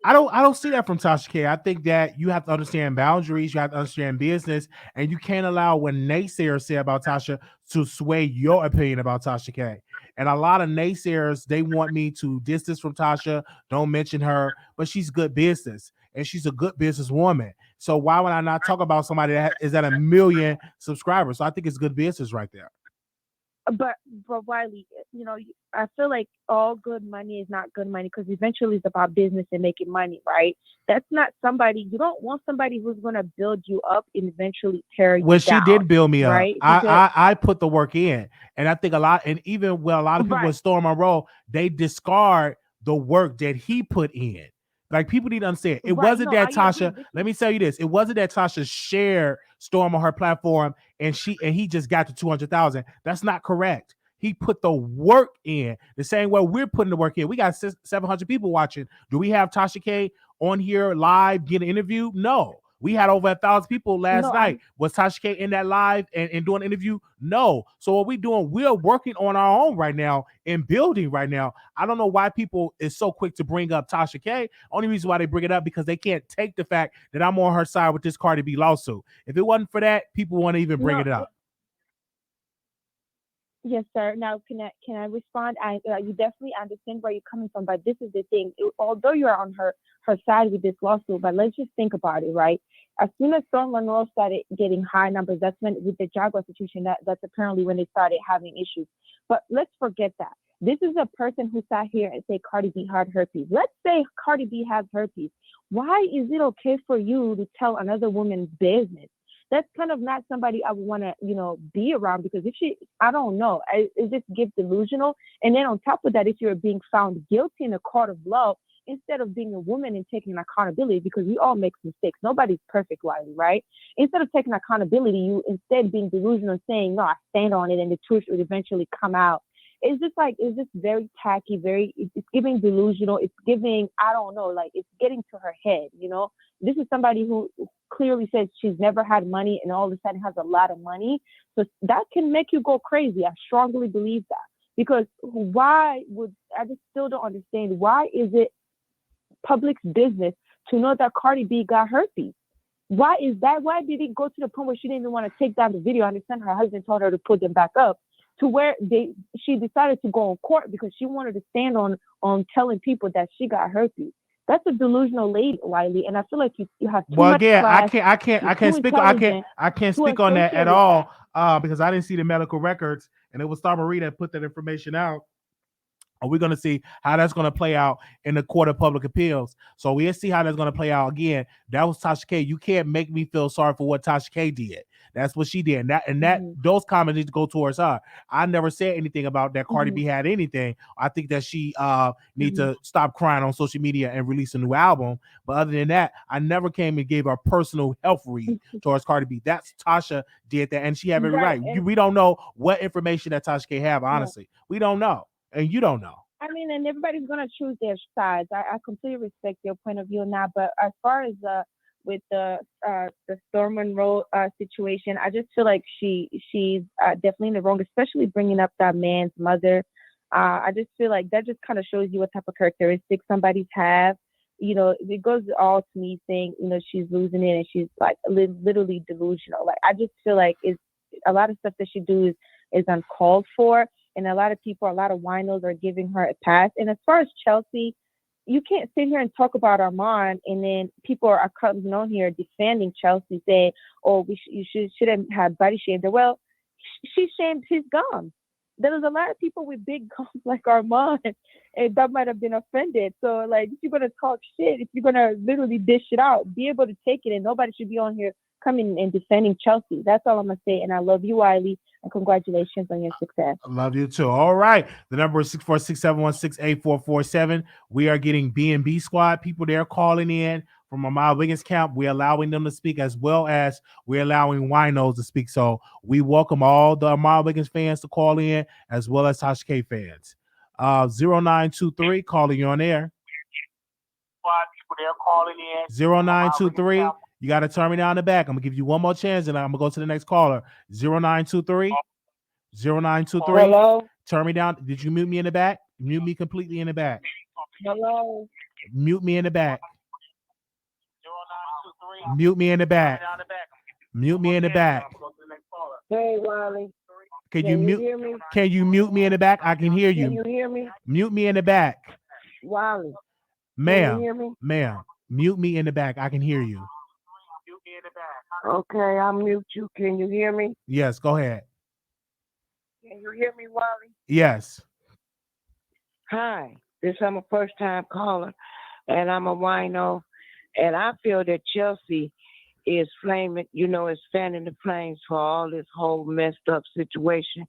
S1: I don't see that from Tasha K. I think that you have to understand boundaries, you have to understand business, and you can't allow what naysayers say about Tasha to sway your opinion about Tasha K. And a lot of naysayers, they want me to distance from Tasha, don't mention her, but she's good business and she's a good businesswoman. So why would I not talk about somebody that is at 1 million subscribers? So I think it's good business right there.
S6: But Wiley, I feel like all good money is not good money because eventually it's about business and making money, right? That's not somebody you don't want somebody who's gonna build you up and eventually tear you down.
S1: Well, she did build me up.
S6: Right?
S1: I put the work in, and I think a lot of people with Storm Monroe, they discard the work that he put in. Like, people need to understand. It wasn't that Tasha. Let me tell you this. It wasn't that Tasha shared Storm on her platform and he just got to 200,000. That's not correct. He put the work in the same way we're putting the work in. We got 700 people watching. Do we have Tasha K on here live getting interviewed? No. We had over 1,000 people last night. Was Tasha K in that live and doing an interview? No. So what we doing? We're working on our own right now and building right now. I don't know why people is so quick to bring up Tasha K. Only reason why they bring it up because they can't take the fact that I'm on her side with this Cardi B lawsuit. If it wasn't for that, people wouldn't even bring it up.
S6: Yes, sir. Now, can I respond? You definitely understand where you're coming from, but this is the thing. Although you're on her side with this lawsuit, but let's just think about it, right? As soon as Storm Monroe started getting high numbers, that's when, with the Jaguar situation, that's apparently when they started having issues. But let's forget that. This is a person who sat here and said Cardi B had herpes. Let's say Cardi B has herpes. Why is it okay for you to tell another woman's business? That's kind of not somebody I would want to, be around, because I don't know, it just gives delusional. And then on top of that, if you're being found guilty in a court of law, instead of being a woman and taking accountability, because we all make mistakes, nobody's perfect, Wiley, right? Instead of taking accountability, you instead being delusional and saying, no, I stand on it and the truth would eventually come out. It's just very tacky, it's giving delusional. It's giving, I don't know, like it's getting to her head, This is somebody who clearly says she's never had money and all of a sudden has a lot of money. So that can make you go crazy. I strongly believe that. Because I just still don't understand, why is it public's business to know that Cardi B got herpes? Why is that? Why did it go to the point where she didn't even want to take down the video? I understand her husband told her to put them back up, to where she decided to go on court because she wanted to stand on telling people that she got herpes. That's a delusional lady, Wiley, and I feel like you have too much class.
S1: I can't speak on that at all because I didn't see the medical records, and it was Reid that put that information out. And we're going to see how that's going to play out in the Court of Public Appeals. So we'll see how that's going to play out again. That was Tasha K. You can't make me feel sorry for what Tasha K did. That's what she did. Those comments need to go towards her. I never said anything about that Cardi B had anything. I think that she needs to stop crying on social media and release a new album. But other than that, I never came and gave her personal health read towards Cardi B. That's Tasha did that, and she had every right. We don't know what information that Tasha K have, honestly. We don't know. And you don't know.
S6: I mean, and everybody's gonna choose their sides. I completely respect your point of view now. But as far as with the Storm Monroe situation, I just feel like she's definitely in the wrong, especially bringing up that man's mother. I just feel like that just kind of shows you what type of characteristics somebody's have. It goes all to me saying, she's losing it and she's like literally delusional. Like, I just feel like it's a lot of stuff that she do is uncalled for. And a lot of winos are giving her a pass. And as far as Chelsea, you can't sit here and talk about Armon and then people are coming on here defending Chelsea, saying, oh, you shouldn't have body shamed her. Well, she shamed his gums. There was a lot of people with big gums like Armon, and that might have been offended. So, like, if you're going to talk shit, if you're going to literally dish it out, be able to take it, and nobody should be on here coming and defending Chelsea. That's all I'm going to say. And I love you, Wiley, and congratulations on your success.
S1: I love you too. All right. The number is 646-716-8447. We are getting B&B squad people there calling in from Armon Wiggins camp. We're allowing them to speak, as well as we're allowing winos to speak. So we welcome all the Armon Wiggins fans to call in, as well as Tasha K fans. 0923, calling you on air. People there calling in. 0923. You got to turn me down the back. I'm going to give you one more chance, and I'm going to go to the next caller. 0923. 0923.
S2: Hello?
S1: Turn me down. Did you mute me in the back? Mute me completely in the back.
S6: Hello.
S1: Mute me in the back. Mute me in the back. Mute me in the back.
S6: Hey, Wiley.
S1: Can
S6: Can
S1: you
S6: you
S1: mute?
S6: hear me?
S1: Can you mute me in the back? I can hear
S6: Can you
S1: you.
S6: hear me?
S1: Mute me in the back,
S6: Wiley. Can you
S1: ma'am.
S6: hear me?
S1: Ma'am, mute me in the back. I can hear you.
S6: Okay, I'll mute you. Can you hear me?
S1: Yes, go ahead.
S6: Can you hear me, Wiley?
S1: Yes.
S6: Hi. I'm a first time caller, and I'm a wino. And I feel that Chelsea is flaming, is fanning the flames for all this whole messed up situation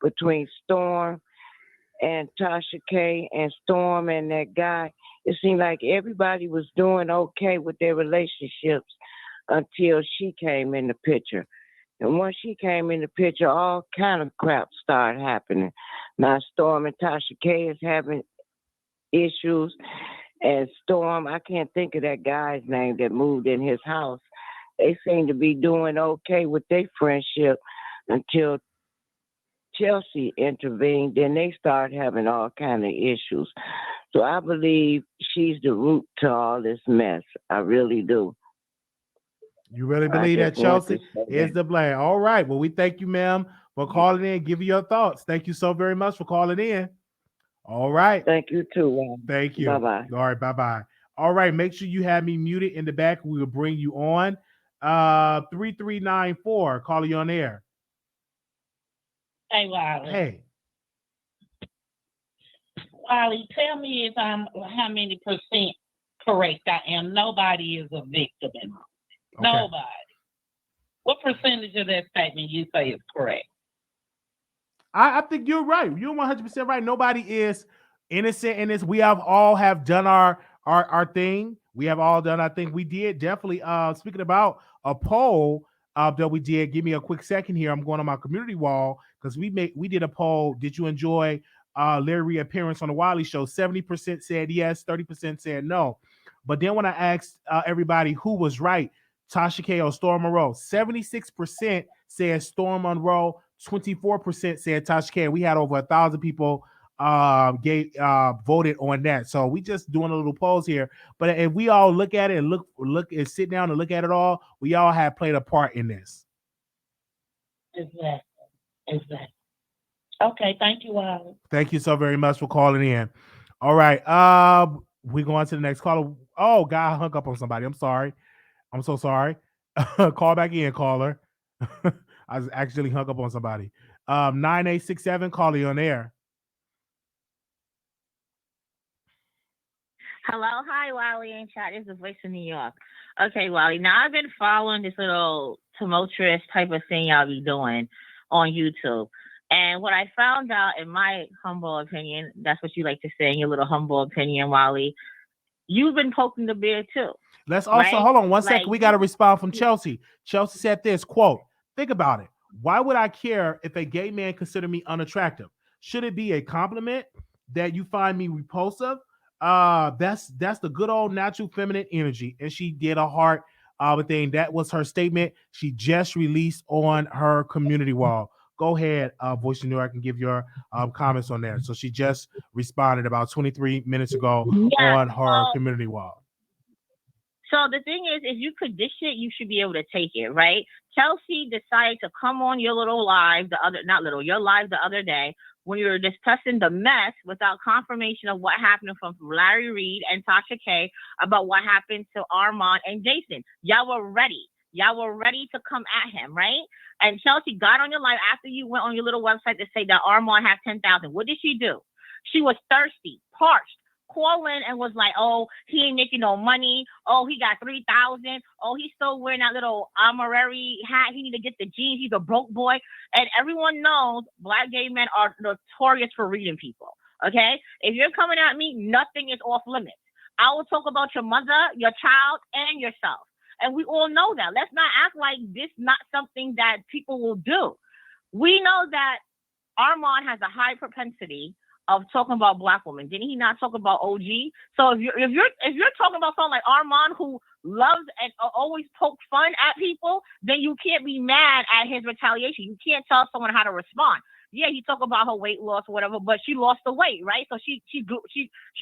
S6: between Storm and Tasha K and Storm and that guy. It seemed like everybody was doing okay with their relationships until she came in the picture. And once she came in the picture, all kind of crap started happening. Now Storm and Tasha K is having issues. And Storm, I can't think of that guy's name that moved in his house. They seem to be doing okay with their friendship until Chelsea intervened. Then they started having all kind of issues. So I believe she's the root to all this mess. I really do.
S1: You really
S6: I
S1: believe that
S6: just want to
S1: Chelsea
S6: say
S1: is
S6: that.
S1: the blame? All right. Well, we thank you, ma'am, for calling in. Give you your thoughts. Thank you so very much for calling in. All right.
S6: Thank you too, Wayne.
S1: Thank you.
S6: Bye-bye.
S1: All right. Bye-bye. All right. Make sure you have me muted in the back. We will bring you on. 3394. Calling you on air.
S8: Hey, Wiley.
S1: Hey.
S8: Wiley, tell me if I'm how many percent correct I am. Nobody is a victim in this.
S1: Okay.
S8: Nobody. What percentage of that statement you say is correct?
S1: I think you're right. You're 100% right. Nobody is innocent in this. We have all have done our thing. We have all done our thing. We did definitely. Speaking about a poll that we did. Give me a quick second here. I'm going on my community wall because we did a poll. Did you enjoy Larry Reid appearance on the Wiley Show? 70% said yes. 30% said no. But then when I asked everybody who was right, Tasha K or Storm Monroe, 76% said Storm Monroe. 24% said Tasha K. We had over 1,000 people voted on that. So we just doing a little polls here. But if we all look at it and look and sit down and look at it all, we all have played a part in this.
S8: Exactly. Okay, thank you, Wiley.
S1: Thank you so very much for calling in. All right. We go on to the next caller. Oh, God, I hung up on somebody. I'm sorry. I'm so sorry. Call back in, caller. I was actually hung up on somebody. 9867, call you on air.
S9: Hello, hi, Wiley and chat. This is Voice of New York. Okay, Wiley. Now I've been following this little tumultuous type of thing y'all be doing on YouTube. And what I found out, in my humble opinion, that's what you like to say in your little humble opinion, Wiley, you've been poking the bear too.
S1: Let's also,
S9: right?
S1: hold on one second.
S9: Like,
S1: We got to respond from Chelsea. Chelsea said this, quote, think about it. Why would I care if a gay man consider me unattractive? Should it be a compliment that you find me repulsive? That's the good old natural feminine energy. And she did a heart thing. That was her statement. She just released on her community wall. Go ahead, Voice of New York, and give your comments on there. So she just responded about 23 minutes ago on her community wall.
S9: So the thing is, if you could dish it, you should be able to take it, right? Chelsea decided to come on your little live your live the other day when you were discussing the mess without confirmation of what happened from Larry Reid and Tasha K about what happened to Armon and Jason. Y'all were ready. Y'all were ready to come at him, right? And Chelsea got on your live after you went on your little website to say that Armon has 10,000. What did she do? She was thirsty, parched. Call in and was like, oh, he ain't making no money. Oh, he got 3,000. Oh, he's still wearing that little honorary hat. He need to get the jeans. He's a broke boy. And everyone knows Black gay men are notorious for reading people. Okay? If you're coming at me, nothing is off limits. I will talk about your mother, your child, and yourself. And we all know that. Let's not act like this not something that people will do. We know that Armon has a high propensity of talking about Black women. Didn't he not talk about OG? So if you're talking about someone like Armon who loves and always pokes fun at people, then you can't be mad at his retaliation. You can't tell someone how to respond. yeah, he talked about her weight loss or whatever, but she lost the weight, right? So she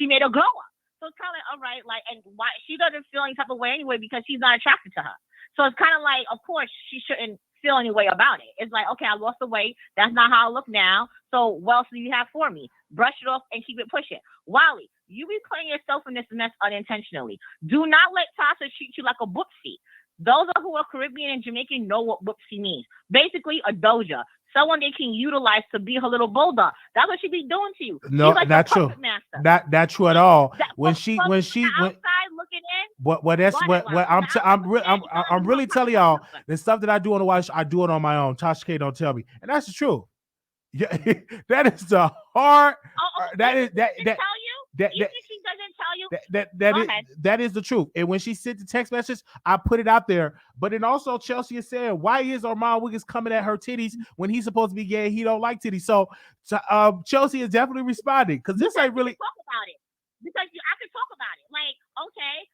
S9: made a glow up. So it's kind of all right, like, and why she doesn't feel any type of way anyway because he's not attracted to her. So it's kind of like, of course, she shouldn't feel any way about it. It's like, okay, I lost the weight. That's not how I look now. So what else do you have for me? Brush it off and keep it pushing. Wiley, you be putting yourself in this mess unintentionally. Do not let Tasha treat you like a boopsie. Those who are Caribbean and Jamaican know what boopsie means. Basically, a doja. Someone they can utilize to be her little bulldog. That's what she be doing to you.
S1: No,
S9: like
S1: not true.
S9: Master.
S1: Not true at all.
S9: When outside looking in.
S1: That's what I'm really telling y'all. The stuff that I do on the watch, I do it on my own. Tasha K don't tell me, and that's the truth. Yeah, that is the hard. That is that. Tell you? Even if she doesn't tell you, that is the truth. And when she sent the text message, I put it out there. But then also Chelsea is saying, why is Armon Wiggins coming at her titties when he's supposed to be gay? He don't like titties. So Chelsea is definitely responding because this ain't really
S9: talk about it. Because I can talk about it. Like, okay,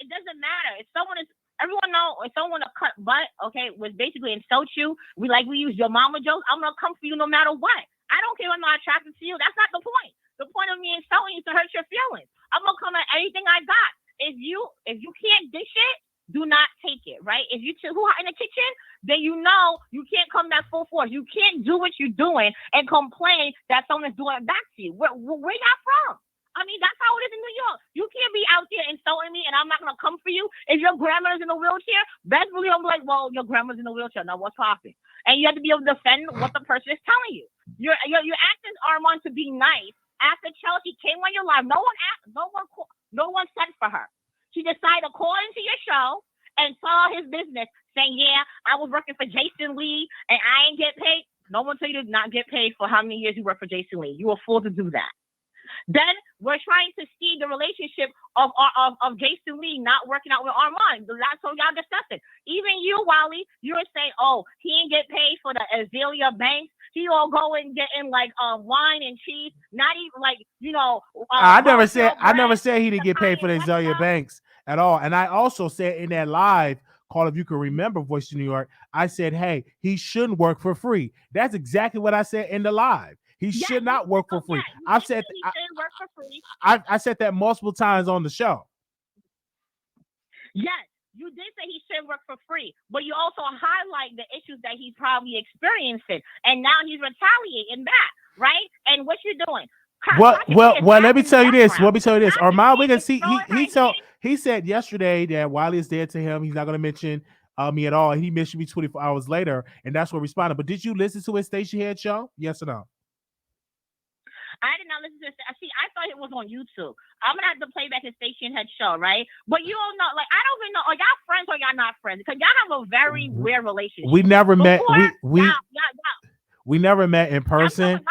S9: it doesn't matter if someone is. Everyone know if someone to cut butt, okay, was basically insult you. We use your mama jokes. I'm gonna come for you no matter what. I don't care if I'm not attracted to you. That's not the point. The point of me insulting you is to hurt your feelings. I'm gonna come at anything I got. If you can't dish it, do not take it, right? If you who are in the kitchen, then you know you can't come back full force. You can't do what you're doing and complain that someone is doing it back to you. Where y'all from? I mean, that's how it is in New York. You can't be out there insulting me and I'm not going to come for you. If your grandmother's in a wheelchair, best believe I'm like, well, your grandma's in a wheelchair. Now what's popping? And you have to be able to defend what the person is telling you. You're asking Armon to be nice after Chelsea came on your live. No one said for her. She decided to call into your show and saw his business saying, yeah, I was working for Jason Lee and I ain't get paid. No one told you to not get paid for how many years you worked for Jason Lee. You were fooled to do that. Then we're trying to see the relationship of Jason Lee not working out with Armon. That's what y'all discussing. Even you, Wiley, you were saying, oh, he didn't get paid for the Azalea Banks. He all going getting like wine and cheese. Not even like,
S1: I never said he didn't get paid for the Azalea Banks at all. And I also said in that live call, if you can remember Voice of New York, I said, hey, he shouldn't work for free. That's exactly what I said in the live. He should not work for free. I said
S9: work for free.
S1: I said that multiple times on the show.
S9: Yes, you did say he should work for free, but you also highlight the issues that he's probably experiencing, and now he's retaliating back, right? And what you're doing?
S1: Well. Let me tell you this. Armon Wiggins, he said yesterday that Wiley is dead to him. He's not going to mention me at all. He mentioned me 24 hours later, and that's what responded. But did you listen to his Station Head show? Yes or no?
S9: I did not listen to this. See, I thought it was on YouTube. I'm gonna have to play back his Station Head show, right? But you don't know, like, I don't even know, are y'all friends or y'all not friends? Because y'all have a very weird relationship.
S1: We never met. We never met in person.
S9: Not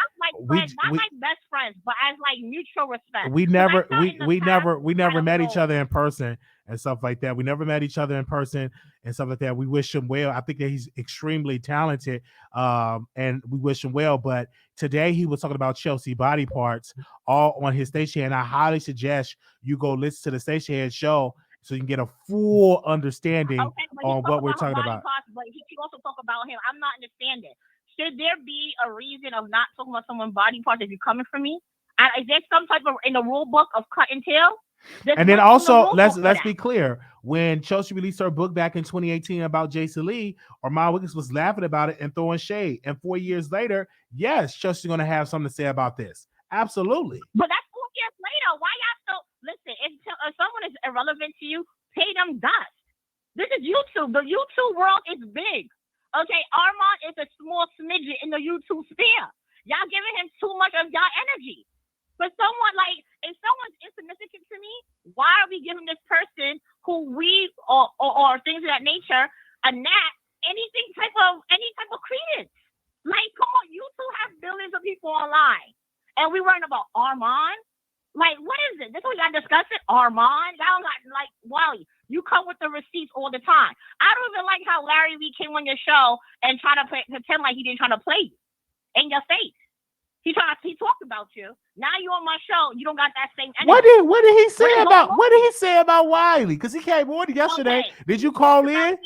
S9: like best friends, but as like mutual respect.
S1: We never met each other in person and stuff like that. We never met each other in person and stuff like that. We wish him well. I think that he's extremely talented, and we wish him well. But today he was talking about Chelsea body parts all on his Station Head. And I highly suggest you go listen to the Station Head show so you can get a full understanding on what we're talking about.
S9: But he also talk about him. I'm not understanding. Should there be a reason of not talking about someone's body parts if you're coming for me? Is there some type of in the rule book of cut and tail?
S1: And then also, let's be clear. When Chelsea released her book back in 2018 about Jason Lee, Armon Wiggins was laughing about it and throwing shade. And 4 years later, yes, Chelsea's going to have something to say about this. Absolutely.
S9: But that's 4 years later. Why y'all still listen? If someone is irrelevant to you, pay them dust. This is YouTube. The YouTube world is big. Okay, Armon is a small smidget in the YouTube sphere. Y'all giving him too much of y'all energy. But someone like, if someone's insignificant to me, why are we giving this person who we or things of that nature any type of credence? Like, come on, you two have billions of people online, and we worrying about Armon. Like, what is it? This is what y'all discussing? Armon? Y'all got like Wiley. You come with the receipts all the time. I don't even like how Larry Reid came on your show and try to pretend like he didn't try to play you in your face. He talked about you. Now you on my show. You don't got that same energy.
S1: What did he say about Wiley? Because he came on yesterday. Okay. Did you call in?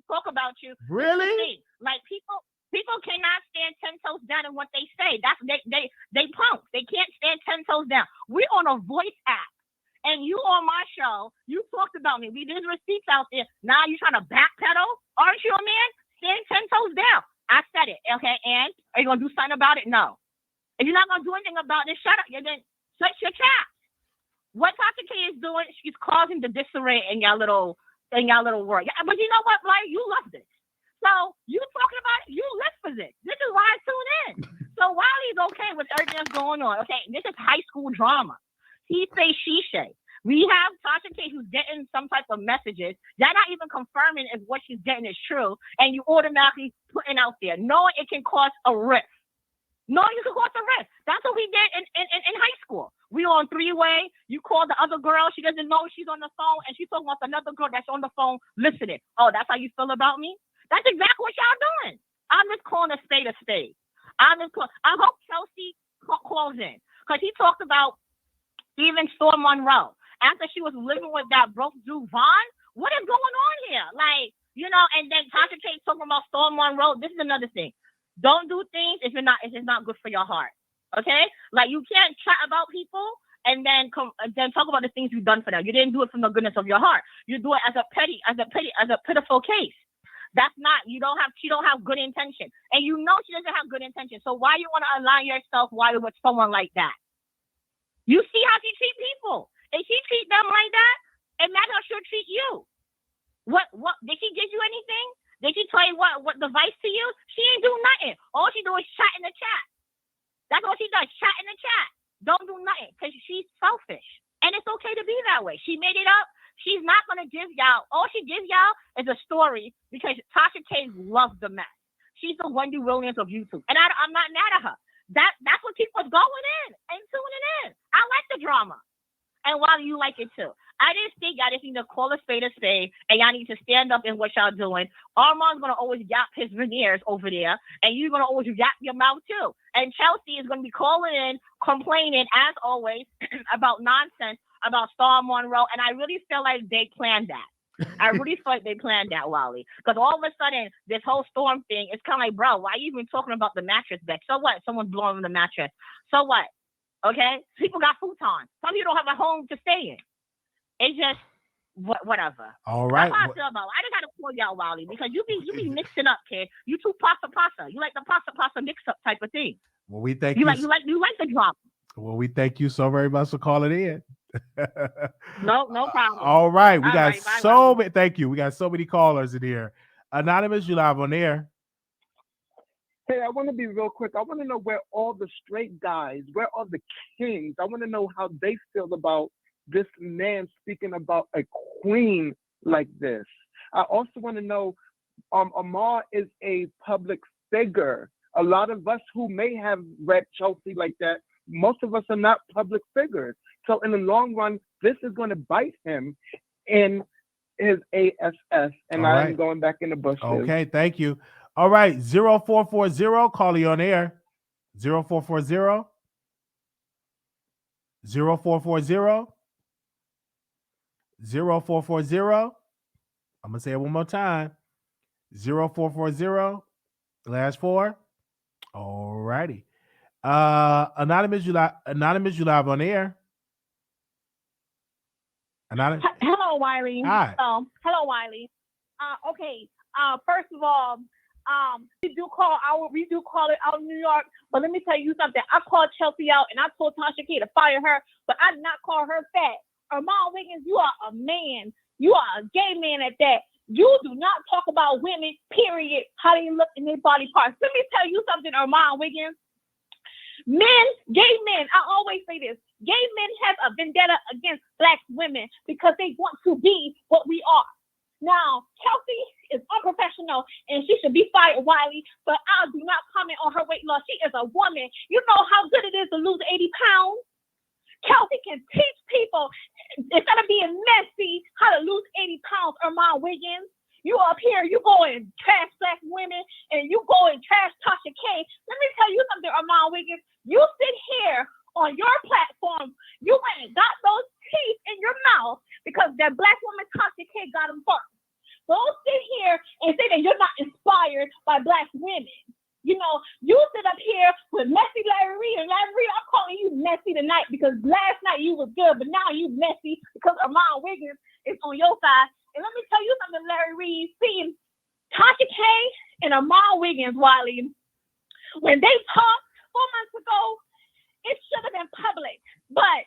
S9: Talk about you.
S1: Really?
S9: Like people People cannot stand 10 toes down in what they say. They punks. They can't stand 10 toes down. We're on a voice app. And you on my show, you talked about me. We did receipts out there. Now you trying to backpedal? Aren't you a man? Stand 10 toes down. I said it. Okay, and are you gonna do something about it? No. If you're not gonna do anything about it, shut up. You then shut your trap. What Tasha K is doing, she's causing the disarray in your little world. Yeah, but you know what, like, you love this. So you talking about it, you live for this. This is why I tune in. So Wiley's okay with everything that's going on. Okay, this is high school drama. He say, she say. We have Tasha K who's getting some type of messages. You're not even confirming if what she's getting is true, and you automatically putting out there, knowing it can cause a rift. Knowing you can cause a rift. That's what we did in high school. We on three-way. You call the other girl. She doesn't know she's on the phone, and she's talking about another girl that's on the phone listening. Oh, that's how you feel about me? That's exactly what y'all doing. I'm just calling a spade a spade. I hope Chelsea calls in, because he talked about even Storm Monroe. After she was living with that broke dude Vaughn, what is going on here? Like, you know, and then Tasha K talking about Storm Monroe. This is another thing. Don't do things if it's not good for your heart. Okay? Like, you can't chat about people and then talk about the things you've done for them. You didn't do it from the goodness of your heart. You do it as a pitiful case. That's not, she don't have good intention. And you know she doesn't have good intention. So why you want to align yourself with someone like that? You see how she treat people. If she treat them like that, imagine how she'll treat you. What did she give you anything? Did she tell you what device to use? She ain't do nothing. All she do is chat in the chat. That's all she does, chat in the chat. Don't do nothing, because she's selfish. And it's okay to be that way. She made it up. She's not going to give y'all. All she gives y'all is a story, because Tasha K loves the mess. She's the Wendy Williams of YouTube. And I'm not mad at her. That's what people are going in and tuning in. I like the drama. And while you like it too. I just think y'all just need to call a spade, and y'all need to stand up in what y'all doing. Armon's going to always yap his veneers over there, and you're going to always yap your mouth too. And Chelsea is going to be calling in, complaining, as always, about nonsense about Storm Monroe, and I really feel like they planned that. I really feel like they planned that, Wiley. Because all of a sudden, this whole Storm thing, it's kind of like, bro, why are you even talking about the mattress bed? So what? Someone's blowing the mattress. So what? Okay? People got futons. Some people don't have a home to stay in. It's just whatever.
S1: All right.
S9: That's how I feel about it. I just got to call y'all, Wiley, because you be mixing up, kid. You too pasta. You like the pasta mix up type of thing.
S1: Well, we thank
S9: you like the drama.
S1: Well, we thank you so very much for calling in.
S9: No problem.
S1: All right. We got
S9: so
S1: many. Thank you. We got so many callers in here. Anonymous, you live on air.
S2: Hey, I want to be real quick. I want to know where all the straight guys, where are the kings? I want to know how they feel about this man speaking about a queen like this. I also want to know, Armon is a public figure. A lot of us who may have read Chelsea like that, most of us are not public figures. So in the long run, this is going to bite him in his ASS. And I'm going back in the bushes.
S1: Okay, thank you. All right, 0440, call you on air. 0440. 0440. 0440. I'm going to say it one more time. 0440. Last four. All righty. Anonymous, you live on air. Anonymous.
S7: Hello, Wiley.
S1: Hi.
S7: Hello, Wiley. Okay. First of all, we do call it out in New York, but let me tell you something. I called Chelsea out and I told Tasha K to fire her, but I did not call her fat. Armon Wiggins, you are a man. You are a gay man at that. You do not talk about women, period, how they look in their body parts. Let me tell you something, Armon Wiggins. Men, gay men, I always say this, gay men have a vendetta against black women because they want to be what we are. Now, Chelsea is unprofessional and she should be fired, Wiley, but I do not comment on her weight loss. She is a woman. You know how good it is to lose 80 pounds? Chelsea can teach people, instead of being messy, how to lose 80 pounds, Armon Wiggins. You up here, you go and trash black women, and you go and trash Tasha K. Let me tell you something, Armon Wiggins. You sit here on your platform, you went and got those teeth in your mouth because that black woman Tasha K got them first. Don't sit here and say that you're not inspired by black women. messy tonight because last night you was good, but now you messy because Armon Wiggins is on your side. And let me tell you something, Larry Reid. See, Tasha K and Armon Wiggins, Wiley, when they talked 4 months ago, it should have been public. But,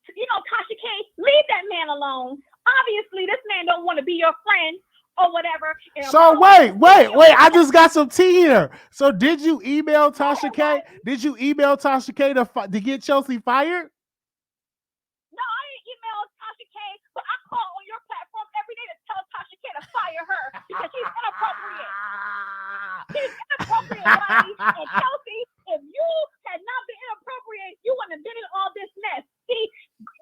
S7: Tasha K, leave that man alone. Obviously, this man don't want to be your friend or whatever.
S1: So wait. I just got some tea here. So did you email Tasha K? Did you email Tasha K to get Chelsea fired?
S7: No, I didn't email Tasha K, but I call on your platform every day to tell Tasha K to fire her because she's inappropriate. She's inappropriate, Wiley. And Chelsea, if you had not been inappropriate, you wouldn't have been in all this mess. See,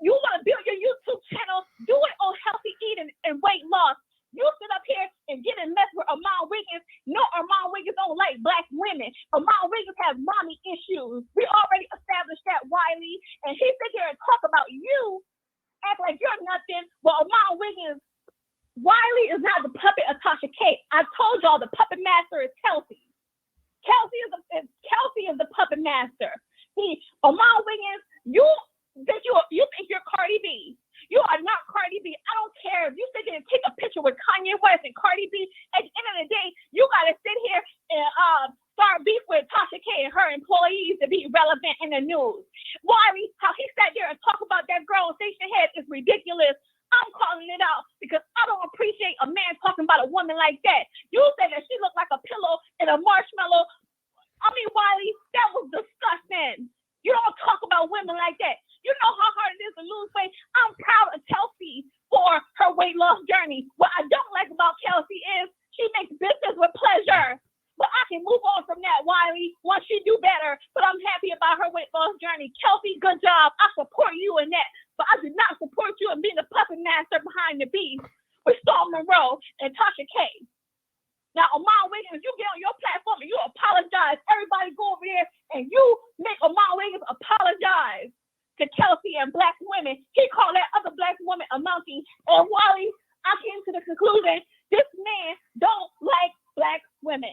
S7: you want to build your YouTube channel, do it on healthy eating and weight loss. You sit up here and get in mess with Armon Wiggins. No, Armon Wiggins don't like black women. Armon Wiggins has mommy issues. We already established that, Wiley. And he sit here and talk about you, act like you're nothing. But Armon Wiggins, Wiley is not the puppet of Tasha K. I told y'all the puppet master is Kelsey. Kelsey is the puppet master. See, Armon Wiggins, you think you're Cardi B. You are not Cardi B. I don't care if you sit there and take a picture with Kanye West and Cardi B. At the end of the day, you got to sit here and start beef with Tasha K and her employees to be relevant in the news. Wiley, how he sat there and talked about that girl on Station Head is ridiculous. I'm calling it out because I don't appreciate a man talking about a woman like that. You said that she looked like a pillow and a marshmallow. I mean, Wiley, that was disgusting. You don't talk about women like that. You know how hard it is to lose weight. I'm proud of Chelsea for her weight loss journey. What I don't like about Chelsea is she makes business with pleasure. But I can move on from that, Wiley, once she do better. But I'm happy about her weight loss journey. Chelsea, good job. I support you in that. But I do not support you in being the puppet master behind the beef with Storm Monroe and Tasha K. Now, Armon Wiggins, you get on your platform and you apologize. Everybody go over there and you make Armon Wiggins apologize to Chelsea and black women. He called that other black woman a monkey. And Wiley, I came to the conclusion this man don't like black women.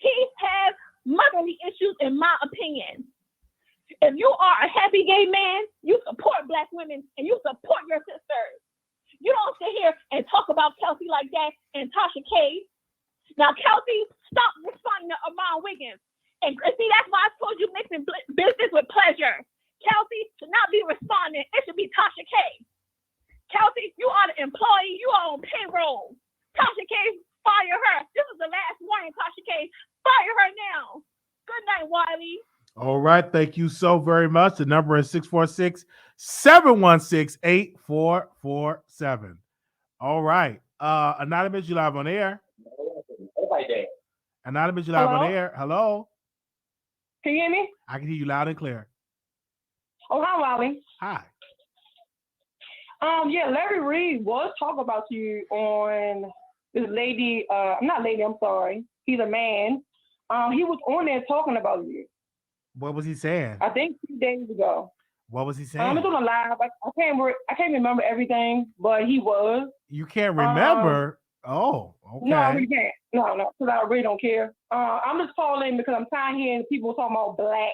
S7: He has motherly issues, in my opinion. If you are a happy gay man, you support black women and you support your sisters. You don't sit here and talk about Kelsey like that and Tasha K. Now, Kelsey, stop responding to Armon Wiggins. And see, that's why I told you mixing business with pleasure. Kelsey should not be responding. It should be Tasha K. Kelsey, you are the employee. You are on payroll. Tasha K, fire her. This is the last warning, Tasha K. Fire her now. Good night, Wiley.
S1: All right. Thank you so very much. The number is 646-716-8447. All right. Anonymous, you live on air. Anonymous, you live on air. Hello.
S7: Can you hear me?
S1: I can hear you loud and clear.
S7: Oh, hi, Wiley.
S1: Hi.
S7: Yeah, Larry Reid was talking about you on this lady. I'm sorry. He's a man. He was on there talking about you.
S1: What was he saying?
S7: I think 2 days ago.
S1: What was he saying?
S7: I'm doing a live. I can't remember everything, but he was.
S1: You can't remember? Oh, okay.
S7: No, I really can't. No, because I really don't care. I'm just calling because I'm tired of hearing people talking about black.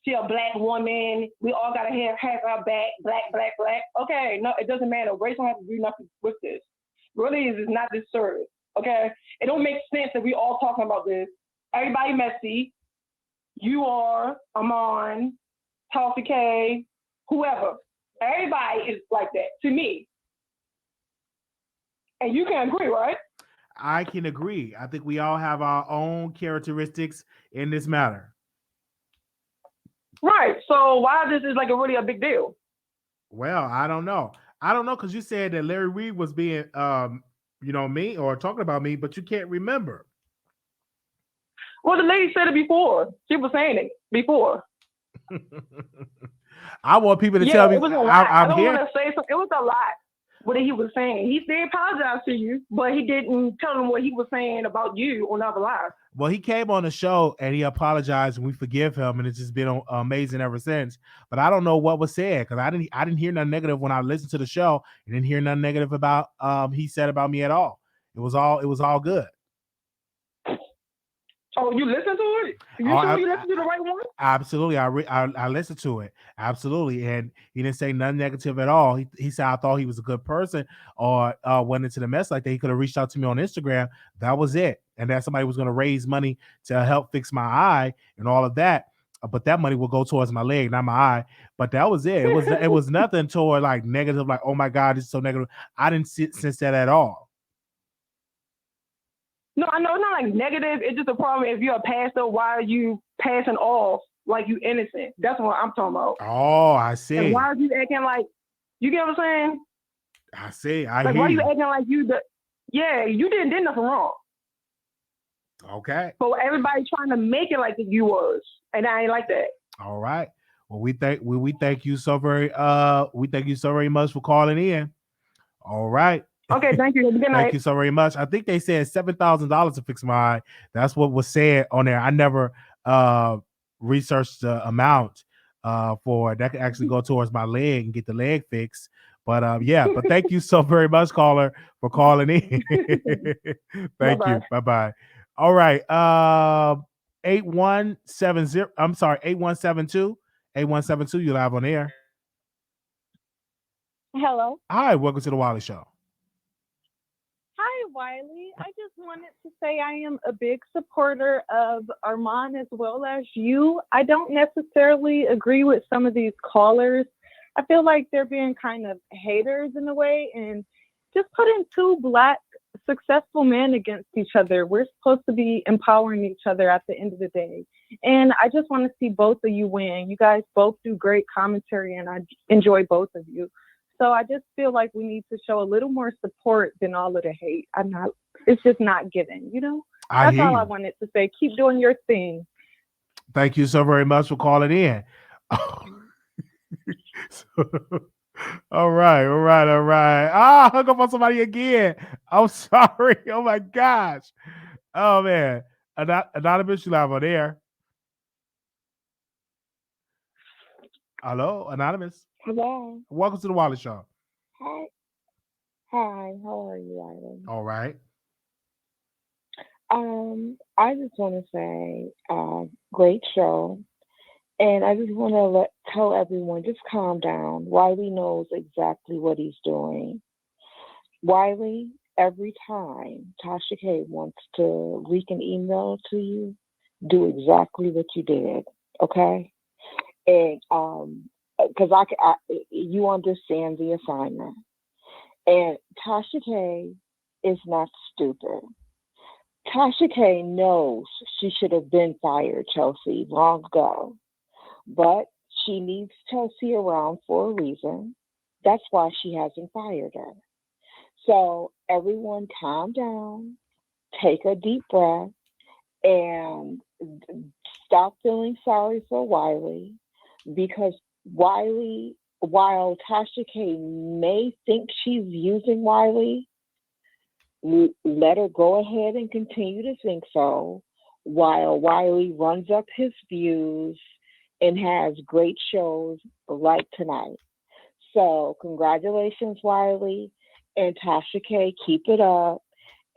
S7: She a black woman. We all gotta have our back. Black. Okay, no, it doesn't matter. Race don't have to do nothing with this. Really, is not this service. Okay, it don't make sense that we all talking about this. Everybody messy. You are Armon, Tasha K, whoever. Everybody is like that to me. And you can agree, right?
S1: I can agree. I think we all have our own characteristics in this matter.
S7: Right. So why this is like really a big deal?
S1: Well, I don't know because you said that Larry Reid was being, me or talking about me, but you can't remember.
S7: Well, the lady said it before. She was saying it before.
S1: I want people to tell me
S7: it was a lot.
S1: I'm
S7: I don't
S1: here.
S7: want to say something. It was a lot. What he was saying. He did apologize to you, but he didn't tell them what he was saying about you on other live.
S1: Well, he came on the show and he apologized, and we forgive him, and it's just been amazing ever since. But I don't know what was said because I didn't hear nothing negative when I listened to the show. I didn't hear nothing negative about he said about me at all. It was all good.
S7: Oh, you listen to it? You
S1: Oh,
S7: sure you listen to the right one?
S1: absolutely. I listened to it. Absolutely. And he didn't say nothing negative at all. He said I thought he was a good person or went into the mess like that. He could have reached out to me on Instagram. That was it. And that somebody was going to raise money to help fix my eye and all of that. But that money will go towards my leg, not my eye. But that was it. It was nothing toward like negative, like, oh my God, it's so negative. I didn't sense that at all.
S7: No, I know it's not like negative. It's just a problem. If you're a pastor, why are you passing off like you innocent? That's what I'm talking about.
S1: Oh, I
S7: And
S1: see.
S7: why are you acting like, you get what I'm saying?
S1: I see. I
S7: Like,
S1: hear
S7: why you
S1: you.
S7: acting like you did nothing wrong.
S1: Okay.
S7: But everybody trying to make it like you was. And I ain't like that.
S1: All right. Well, we thank you so very much for calling in. All right.
S7: Okay, thank you. Good night.
S1: Thank you so very much. I think they said $7,000 to fix my eye. That's what was said on there. I never researched the amount for that could actually go towards my leg and get the leg fixed. But yeah, but thank you so very much, caller, for calling in. Thank you. Bye-bye. All right. 8170. I'm sorry, 8172. 8172, you live on air.
S10: Hello.
S1: Hi, welcome to the Wiley Show.
S10: Hi, Wiley. I just wanted to say I am a big supporter of Armon as well as you. I don't necessarily agree with some of these callers. I feel like they're being kind of haters in a way and just putting two Black successful men against each other. We're supposed to be empowering each other at the end of the day. And I just want to see both of you win. You guys both do great commentary and I enjoy both of you. So I just feel like we need to show a little more support than all of the hate. It's just not given, you know? That's all I wanted to say. Keep doing your thing.
S1: Thank you so very much for calling in. All right. I hung up on somebody again. I'm sorry. Oh my gosh. Oh man. Anonymous, you live on air. Hello, Anonymous.
S6: Hello.
S1: Welcome to the Wiley Show.
S6: Hi. Hi. How are you, Island?
S1: All right.
S6: I just want to say, great show. And I just want to tell everyone, just calm down. Wiley knows exactly what he's doing. Wiley, every time Tasha K wants to leak an email to you, do exactly what you did, okay? And because you understand the assignment. And Tasha K is not stupid. Tasha K knows she should have been fired, Chelsea, long ago. But she needs Chelsea around for a reason. That's why she hasn't fired her. So everyone calm down, take a deep breath, and stop feeling sorry for Wiley, because Wiley, while Tasha K may think she's using Wiley, let her go ahead and continue to think so, while Wiley runs up his views and has great shows like tonight. So congratulations, Wiley, and Tasha K, keep it up.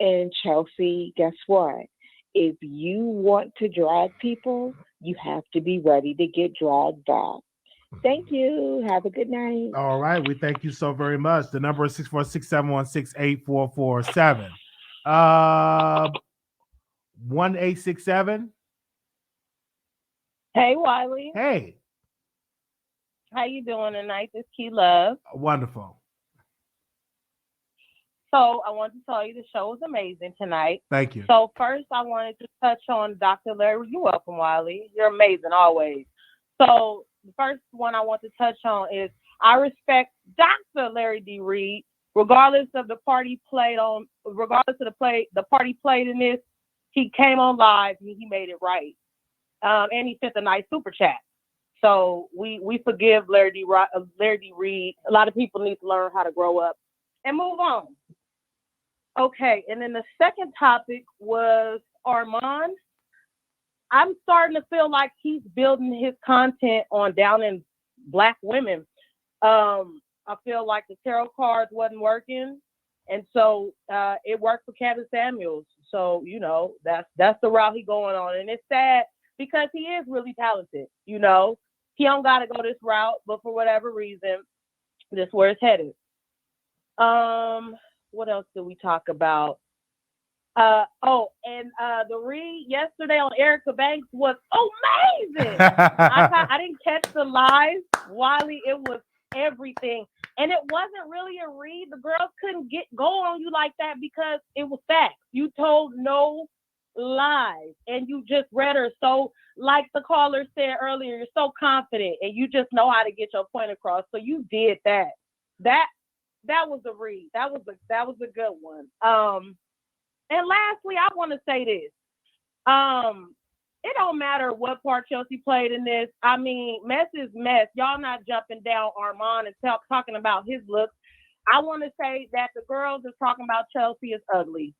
S6: And Chelsea, guess what? If you want to drag people, you have to be ready to get dragged back. Thank you. Have a good night.
S1: All right. We thank you so very much. The number is 646-716-8447. 1867.
S10: Hey, Wiley.
S1: Hey.
S10: How you doing tonight? This is Key Love.
S1: Wonderful.
S10: So I want to tell you the show was amazing tonight.
S1: Thank you.
S10: So first I wanted to touch on Dr. Larry. You're welcome, Wiley. You're amazing always. So the first one I want to touch on is I respect Dr. Larry D. Reid, regardless of the party played in this. He came on live and he made it right. And he sent a nice super chat. So we forgive Larry D. Reid. A lot of people need to learn how to grow up and move on. Okay, and then the second topic was Armon. I'm starting to feel like he's building his content on downing Black women. I feel like the tarot cards wasn't working,
S11: And so it worked for Kevin Samuels. So, you know, that's the route he's going on. And it's sad because he is really talented, you know. He don't got to go this route, but for whatever reason, this is where it's headed. What else did we talk about? The Reid yesterday on Erica Banks was amazing. I didn't catch the live, Wiley. It was everything. And it wasn't really a read. The girls couldn't go on you like that because it was facts. You told no lies and you just read her. So like the caller said earlier, you're so confident and you just know how to get your point across. So you did that. That was a read. That was a good one. And lastly, I want to say this. It don't matter what part Chelsea played in this. I mean, mess is mess. Y'all not jumping down Armon and talking about his looks. I want to say that the girls is talking about Chelsea is ugly.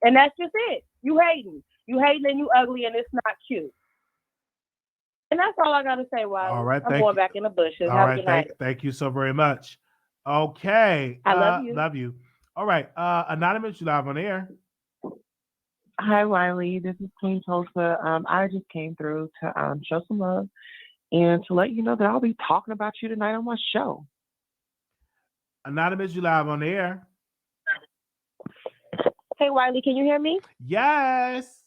S11: And that's just it. You hating. You hating and you ugly and it's not cute. And that's all I got to say, Wiley.
S1: All right.
S11: I'm going back in the bushes. Have a good night.
S1: Thank you so very much. Okay.
S11: I love you.
S1: Love you. All right. Anonymous, you live on air.
S12: Hi, Wiley. This is Queen Tulsa. I just came through to show some love and to let you know that I'll be talking about you tonight on my show.
S1: Anonymous, you live on air.
S6: Hey, Wiley, can you hear me?
S1: Yes.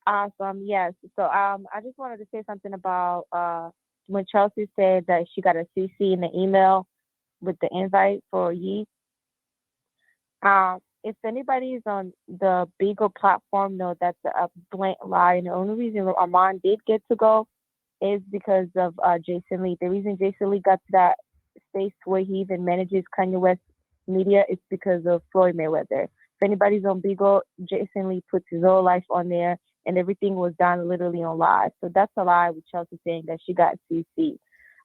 S6: Awesome. Yes. So I just wanted to say something about when Chelsea said that she got a CC in the email with the invite for Yee. If anybody's on the Beagle platform, know that's a blank lie. And the only reason Armon did get to go is because of Jason Lee. The reason Jason Lee got to that space where he even manages Kanye West media is because of Floyd Mayweather. If anybody's on Beagle, Jason Lee puts his whole life on there, and everything was done literally on live. So that's a lie with Chelsea saying that she got CC.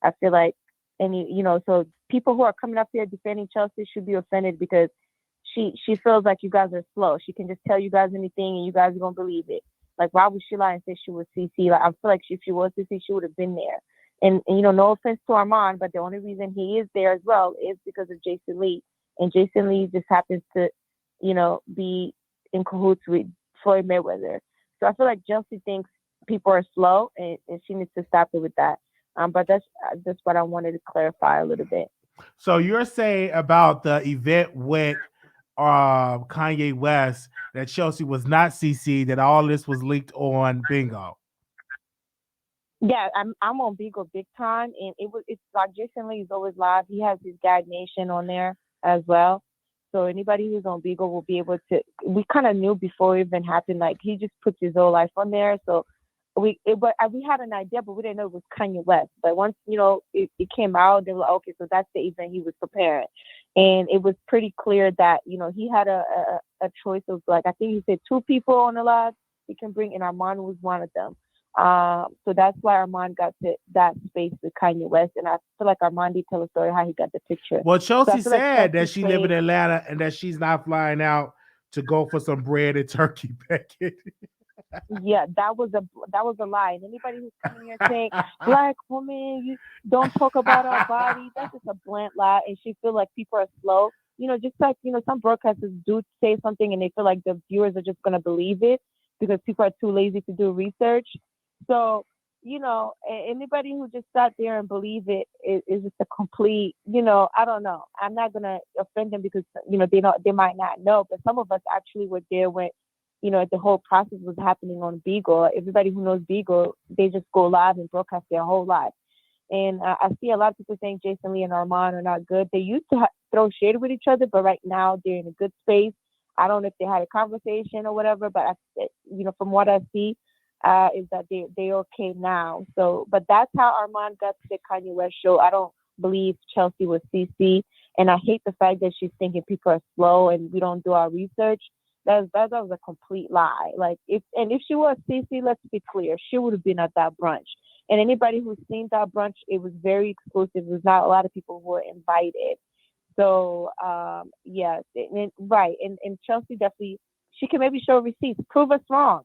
S6: I feel like so people who are coming up here defending Chelsea should be offended because she feels like you guys are slow. She can just tell you guys anything and you guys are gonna believe it. Like, why would she lie and say she was CC? Like, I feel like if she was CC, she would have been there. And no offense to Armon, but the only reason he is there as well is because of Jason Lee. And Jason Lee just happens to, be in cahoots with Floyd Mayweather. So I feel like Chelsea thinks people are slow, and she needs to stop it with that. But that's what I wanted to clarify a little bit.
S1: So you're saying about the event with Kanye West that Chelsea was not CC, that all this was leaked on Bingo.
S6: Yeah, I'm on Beagle big time, and it's like Jason Lee is always live. He has his Gag Nation on there as well. So anybody who's on Beagle will be able to. We kind of knew before it even happened. Like, he just puts his whole life on there. So we had an idea, but we didn't know it was Kanye West. But once it came out, they were like, okay, so that's the event he was preparing, and it was pretty clear that he had a choice of, like, I think he said 2 people on the live he can bring, and Armon was one of them. So that's why Armon got to that space with Kanye West, and I feel like Armon did tell a story how he got the picture.
S1: Well, Chelsea
S6: So
S1: said that she live in Atlanta and that she's not flying out to go for some bread and turkey bacon.
S6: Yeah, that was a lie. And anybody who's coming here saying, "Black woman, you don't talk about our body," that's just a blunt lie. And she feel like people are slow. Just like some broadcasters do say something and they feel like the viewers are just gonna believe it because people are too lazy to do research. So, anybody who just sat there and believe it is just a complete, I don't know. I'm not going to offend them because, they might not know. But some of us actually were there when, the whole process was happening on Beagle. Everybody who knows Beagle, they just go live and broadcast their whole life. And I see a lot of people saying Jason Lee and Armon are not good. They used to throw shade with each other, but right now they're in a good space. I don't know if they had a conversation or whatever, but from what I see, is that they okay now. So, but that's how Armon got to the Kanye West show. I don't believe Chelsea was CC, and I hate the fact that she's thinking people are slow and we don't do our research. That was a complete lie. Like, if she was CC, let's be clear, she would have been at that brunch. And anybody who's seen that brunch, it was very exclusive. It was not a lot of people who were invited. So, yes, right. And Chelsea definitely, she can maybe show receipts. Prove us wrong.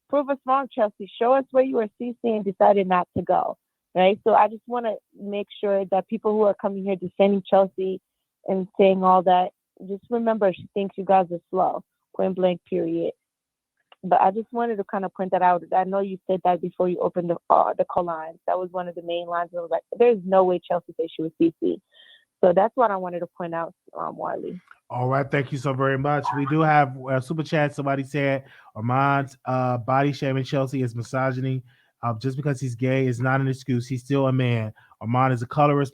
S6: Prove us wrong, Chelsea. Show us where you were CC and decided not to go, right? So I just want to make sure that people who are coming here defending Chelsea and saying all that, just remember, she thinks you guys are slow. Point blank, period. But I just wanted to kind of point that out. I know you said that before you opened the call lines. That was one of the main lines. I was like, there's no way Chelsea said she was CC. So that's what I wanted to point out, Wiley.
S1: All right, thank you so very much. We do have a super chat. Somebody said Armand's body shaming Chelsea is misogyny. Just because he's gay is not an excuse. He's still a man. Armand is a colorist,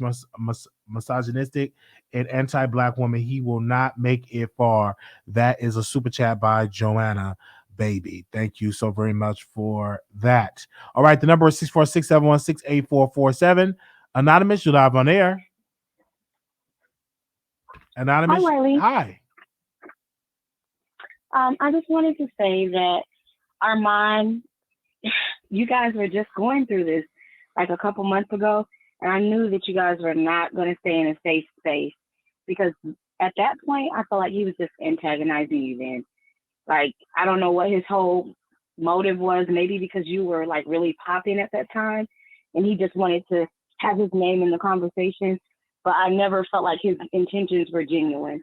S1: misogynistic, and anti-black woman. He will not make it far. That is a super chat by Joanna Baby. Thank you so very much for that. All right, the number is 646-716-8447. Anonymous, you're live on air. Anonymous.
S13: Hi, Wiley.
S1: Hi.
S13: I just wanted to say that Armand, you guys were just going through this like a couple months ago, and I knew that you guys were not going to stay in a safe space because at that point, I felt like he was just antagonizing you then. Like, I don't know what his whole motive was, maybe because you were like really popping at that time, and he just wanted to have his name in the conversation. But I never felt like his intentions were genuine.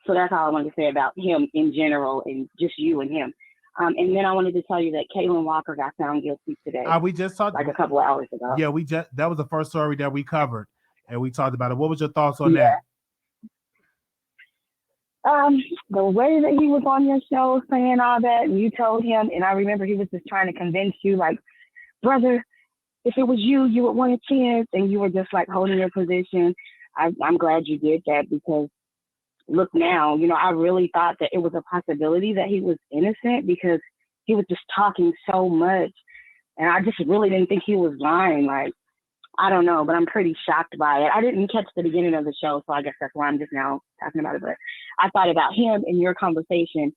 S13: So that's all I wanted to say about him in general and just you and him. And then I wanted to tell you that Caitlin Walker got found guilty today.
S1: We just talked
S13: like a couple of hours ago.
S1: Yeah, that was the first story that we covered and we talked about it. What was your thoughts on that?
S13: The way that he was on your show saying all that, and you told him, and I remember he was just trying to convince you, like, brother, if it was you, you would want a chance, and you were just like holding your position. I'm glad you did that because look now, I really thought that it was a possibility that he was innocent because he was just talking so much, and I just really didn't think he was lying. Like, I don't know, but I'm pretty shocked by it. I didn't catch the beginning of the show, so I guess that's why I'm just now talking about it. But I thought about him in your conversation,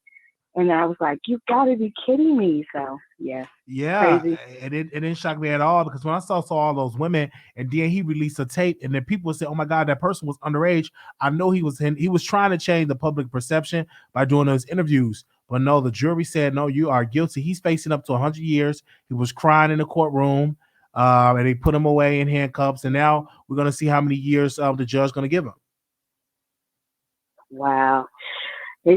S13: and then I was like, you gotta be kidding me. So, yeah. Crazy.
S1: And it didn't shock me at all because when I saw all those women and then he released a tape and then people would say, oh my God, that person was underage. I know he was trying to change the public perception by doing those interviews. But no, the jury said, no, you are guilty. He's facing up to 100 years. He was crying in the courtroom and they put him away in handcuffs. And now we're going to see how many years the judge going to give him.
S13: Wow.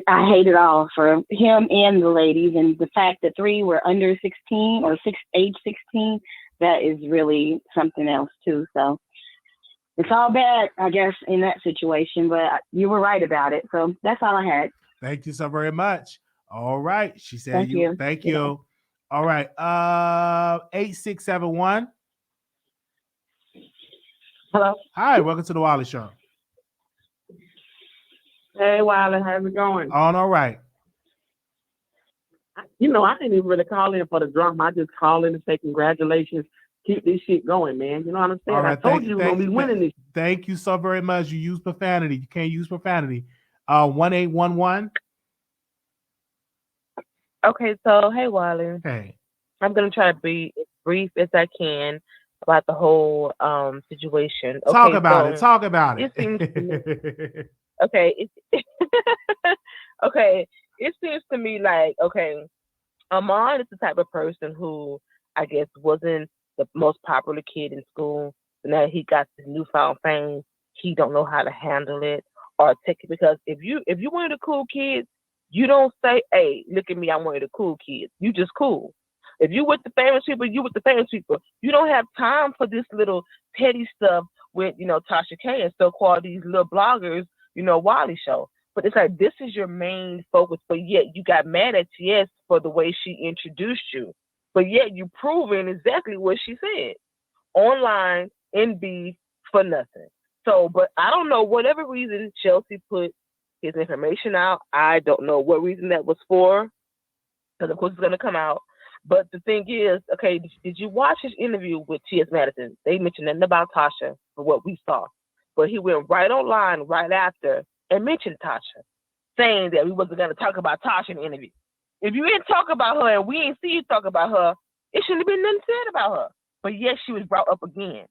S13: I hate it all for him and the ladies, and the fact that 3 were under 16 or age 16, that is really something else too. So it's all bad, I guess, in that situation, but you were right about it. So that's all I had.
S1: Thank you so very much. All right. She said,
S13: Thank you.
S1: Thank you. All right. 8671.
S12: Hello.
S1: Hi, welcome to the Wiley Show.
S12: Hey, Wiley, how's it going?
S1: All right.
S12: I didn't even really call in for the drama. I just call in to say congratulations. Keep this shit going, man. You know what I'm saying?
S1: Right,
S12: I told you we're going to be winning this.
S1: Thank you so very much. You use profanity. You can't use profanity. 1811.
S14: Okay, so hey, Wiley.
S1: Hey.
S14: I'm going to try to be as brief as I can about the whole situation. Okay,
S1: Talk about it.
S14: It seems to me, okay. Okay. It seems to me like, okay, Armon is the type of person who I guess wasn't the most popular kid in school. So now he got this newfound fame. He don't know how to handle it or take it, because if you one of the cool kids, you don't say, hey, look at me, I'm one of the cool kids. You just cool. If you with the famous people, you with the famous people. You don't have time for this little petty stuff with, Tasha K and so-called these little bloggers, Wiley Show. But it's like, this is your main focus, but yet you got mad at TS for the way she introduced you. But yet you proving exactly what she said. Online, in beef, for nothing. So, but I don't know, whatever reason Chelsea put his information out, I don't know what reason that was for, because of course it's going to come out. But the thing is, okay, did you watch his interview with T.S. Madison? They mentioned nothing about Tasha for what we saw. But he went right online right after and mentioned Tasha, saying that we wasn't going to talk about Tasha in the interview. If you didn't talk about her and we didn't see you talk about her, it shouldn't have been nothing said about her. But yes, she was brought up again.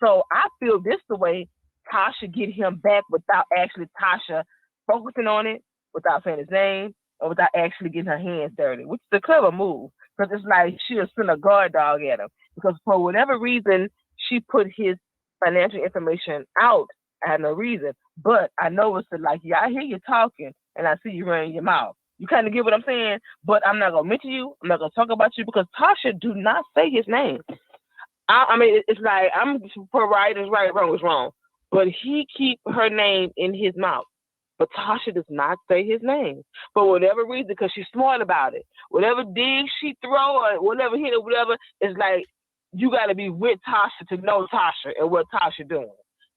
S14: So I feel this the way Tasha get him back without actually Tasha focusing on it, without saying his name, or without actually getting her hands dirty, which is a clever move. Because it's like she'll send a guard dog at him. Because for whatever reason, she put his financial information out I have no reason. But I know it's like, yeah, I hear you talking and I see you running your mouth. You kind of get what I'm saying? But I'm not going to mention you. I'm not going to talk about you because Tasha do not say his name. I mean, it's like, I'm for right is right, wrong is wrong. But he keep her name in his mouth. But Tasha does not say his name for whatever reason because she's smart about it. Whatever dig she throw or whatever hit or whatever, it's like you got to be with Tasha to know Tasha and what Tasha doing.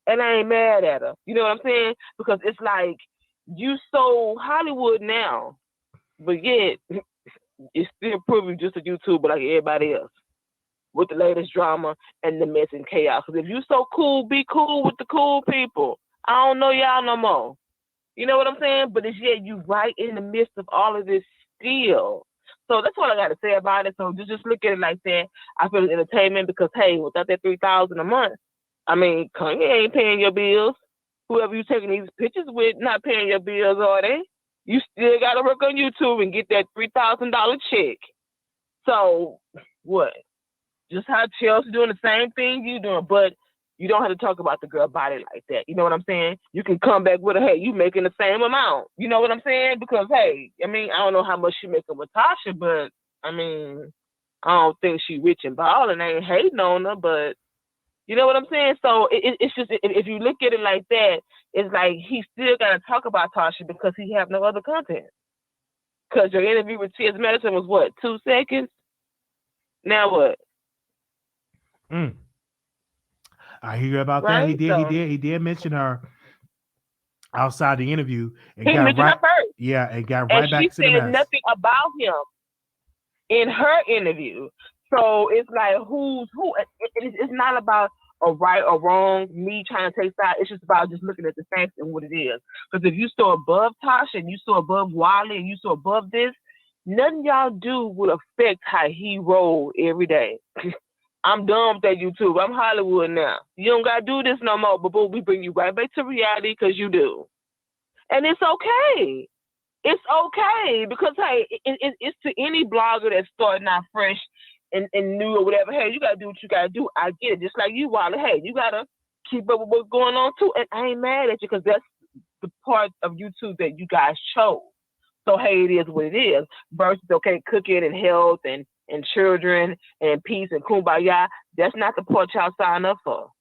S14: And I ain't mad at her. You know what I'm saying? Because it's like you so Hollywood now, but yet it's still proving just a YouTuber like everybody else with the latest drama and the mess and chaos. Because if you so cool, be cool with the cool people. I don't know y'all no more. You know what I'm saying? But it's yet you right in the midst of all of this still. So that's all I got to say about it. So just look at it like that. I feel it's entertainment because, hey, without that $3,000 a month, I mean, Kanye ain't paying your bills. Whoever you taking these pictures with not paying your bills, are they? You still got to work on YouTube and get that $3,000 check. So what? Just how Chelsea doing the same thing you doing, but you don't have to talk about the girl body like that. You know what I'm saying? You can come back with her, hey, you making the same amount. You know what I'm saying? Because, hey, I mean, I don't know how much she making with Tasha, but, I mean, I don't think she rich and balling. I ain't hating on her, but, you know what I'm saying? So it's just, if you look at it like that, it's like he still got to talk about Tasha because he have no other content. Because your interview with T.S. Madison was, what, 2 seconds? Now what?
S1: I hear about
S14: Right?
S1: that. He did mention her outside the interview and
S14: He
S1: got
S14: mentioned
S1: right.
S14: her first.
S1: Yeah, and got
S14: And
S1: right
S14: she
S1: back to the
S14: said
S1: mess.
S14: nothing about him in her interview. So it's like who's who? It's not about a right or wrong, me trying to take side. It's just about just looking at the facts and what it is. Because if you so above Tasha and you so above Wiley and you so above this, nothing y'all do will affect how he roll every day. I'm done with that YouTube. I'm Hollywood now. You don't got to do this no more, but boo, we bring you right back to reality because you do. And it's okay. It's okay because, hey, it's to any blogger that's starting out fresh and new or whatever. Hey, you got to do what you got to do. I get it. Just like you, Wiley. Hey, you got to keep up with what's going on, too. And I ain't mad at you because that's the part of YouTube that you guys chose. So, hey, it is what it is. Versus, okay, cooking and health and children and peace and kumbaya. That's not the part y'all sign up for.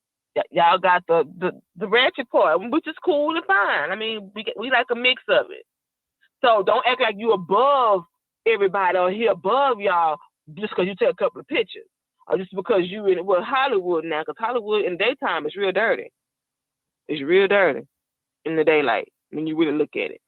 S14: Y'all got the ratchet part, which is cool and fine. I mean, we like a mix of it. So don't act like you above everybody or he above y'all just because you take a couple of pictures. Or just because you in Hollywood now, because Hollywood in daytime is real dirty. It's real dirty in the daylight when you really look at it.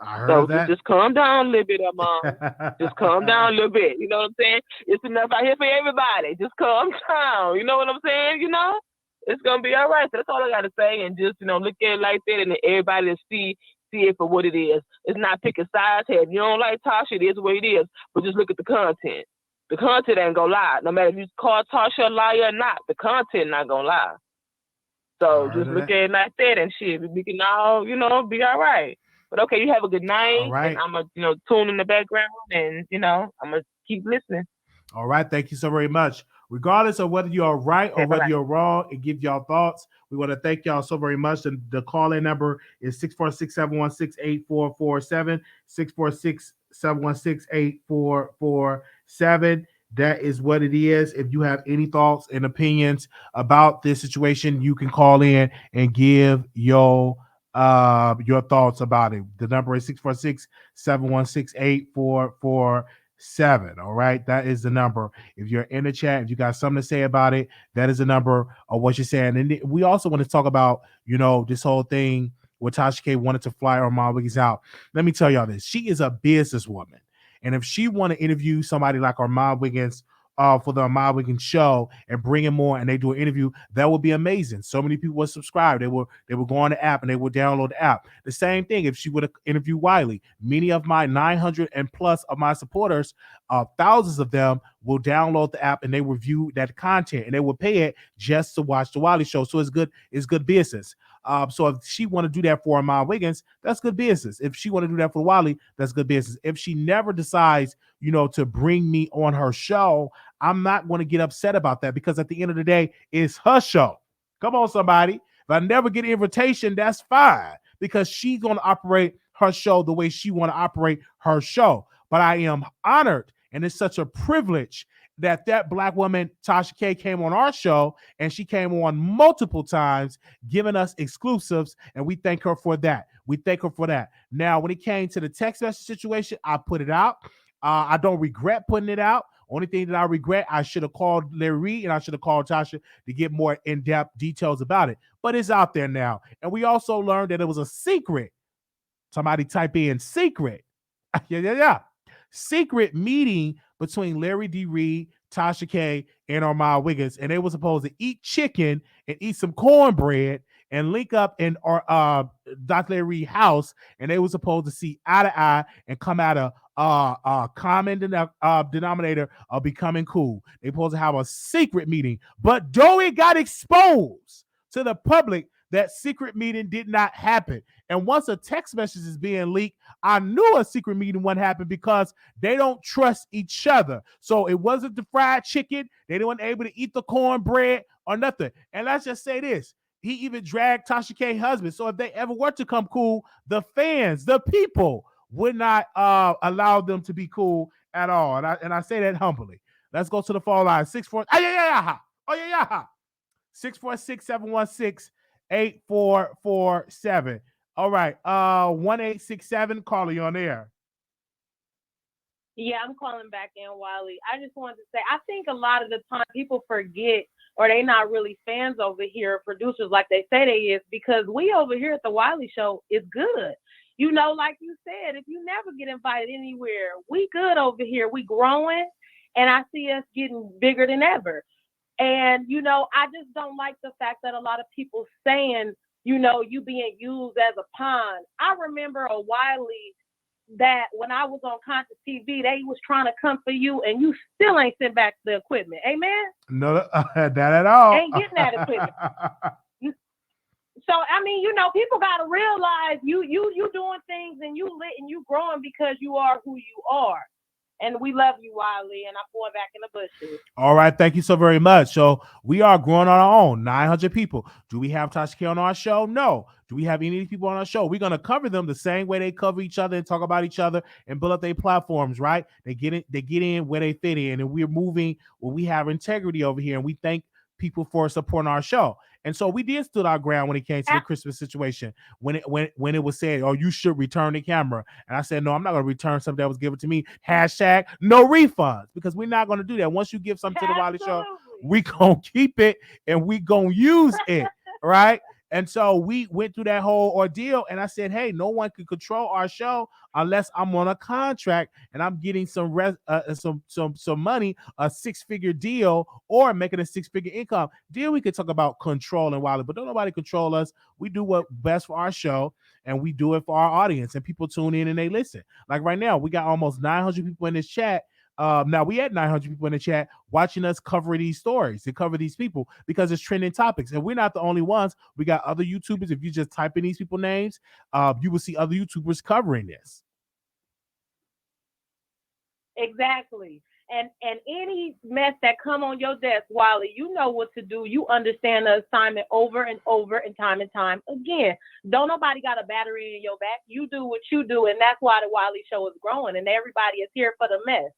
S1: I heard
S14: So
S1: that.
S14: just calm down a little bit, Armon. Just calm down a little bit. You know what I'm saying? It's enough out here for everybody. Just calm down. You know what I'm saying? You know? It's going to be all right. So that's all I got to say. And just, look at it like that and then everybody will see it for what it is. It's not picking sides. Hey, if you don't like Tasha, it is what it is. But just look at the content. The content ain't going to lie. No matter if you call Tasha a liar or not, the content not going to lie. So just look at it like that and shit. We can all, be all right. But okay, you have a good night.
S1: All right.
S14: And I'm going to tune in the background and, I'm going to keep listening.
S1: All right. Thank you so very much. Regardless of whether you're right or whether you're wrong and give y'all thoughts, we want to thank y'all so very much. The call-in number is 646-716-8447, 646-716-8447. That is what it is. If you have any thoughts and opinions about this situation, you can call in and give your thoughts about it. The number is 646-716-8447. All right, that is the number. If you're in the chat, if you got something to say about it, that is the number of what you're saying. And we also want to talk about this whole thing where Tasha K wanted to fly Armon Wiggins out. Let me tell y'all this: she is a businesswoman, and if she want to interview somebody like Armon Wiggins for the Armon Wiggins show and bring him on and they do an interview, that would be amazing. So many people would subscribe. They would go on the app and they would download the app. The same thing if she would have interviewed Wiley. Many of my 900 and plus of my supporters, thousands of them will download the app and they review that content and they will pay it just to watch the Wiley show. So it's good business. So if she want to do that for Armon Wiggins, that's good business. If she want to do that for Wiley, that's good business. If she never decides, to bring me on her show, I'm not going to get upset about that because at the end of the day, it's her show. Come on, somebody. If I never get an invitation, that's fine because she's going to operate her show the way she want to operate her show. But I am honored, and it's such a privilege that Black woman, Tasha K, came on our show, and she came on multiple times, giving us exclusives, and we thank her for that. We thank her for that. Now, when it came to the text message situation, I put it out. I don't regret putting it out. Only thing that I regret, I should have called Reid and I should have called Tasha to get more in-depth details about it. But it's out there now. And we also learned that it was a secret. Somebody type in secret. Yeah. Secret meeting between Larry D. Reid, Tasha K, and Armon Wiggins. And they were supposed to eat chicken and eat some cornbread and link up in Dr. Larry Reid's house. And they were supposed to see eye to eye and come at a common denominator of becoming cool. They supposed to have a secret meeting. But though it got exposed to the public, that secret meeting did not happen. And once a text message is being leaked, I knew a secret meeting wouldn't happen because they don't trust each other. So it wasn't the fried chicken. They weren't able to eat the cornbread or nothing. And let's just say this. He even dragged Tasha K's husband. So if they ever were to come cool, the fans, the people would not allow them to be cool at all. And I say that humbly. Let's go to the phone line. 646-716-8447. All right. 1867, caller, you on air.
S11: Yeah, I'm calling back in, Wiley. I just wanted to say, I think a lot of the time people forget or they not really fans over here, producers like they say they is, because we over here at the Wiley Show is good. You know, like you said, if you never get invited anywhere, we good over here. We growing, and I see us getting bigger than ever. And, you know, I just don't like the fact that a lot of people saying, you know, you being used as a pawn. I remember a Wiley that when I was on Conscious TV, they was trying to come for you, and you still ain't sent back the equipment. Amen?
S1: No, that at all.
S11: Ain't getting that equipment. So, I mean, you know, people got to realize you doing things and you lit and you growing because you are who you are. And we love you, Wiley, and I'm going back in the bushes.
S1: All right. Thank you so very much. So we are growing on our own, 900 people. Do we have Tasha K on our show? No. Do we have any of these people on our show? We're going to cover them the same way they cover each other and talk about each other and build up their platforms, right? They get in where they fit in, and we're moving where we have integrity over here, and we thank people for supporting our show. And so we did stood our ground when it came to the Christmas situation. When it was said, oh, you should return the camera. And I said, no, I'm not going to return something that was given to me. Hashtag no refunds, because we're not going to do that. Once you give something to the Wiley Show, we going to keep it and we going to use it, right? And so we went through that whole ordeal, and I said, hey, no one can control our show unless I'm on a contract and I'm getting some money, a six-figure deal, or making a six-figure income. Then we could talk about controlling Wiley, but don't nobody control us. We do what's best for our show, and we do it for our audience, and people tune in and they listen. Like right now, we got almost 900 people in this chat. Now we had 900 people in the chat watching us cover these stories and cover these people because it's trending topics, and we're not the only ones. We got other YouTubers. If you just type in these people names, you will see other YouTubers covering this.
S11: Exactly. And any mess that come on your desk, Wiley, you know what to do. You understand the assignment over and over and time again. Don't nobody got a battery in your back. You do what you do, and that's why the Wiley Show is growing, and everybody is here for the mess.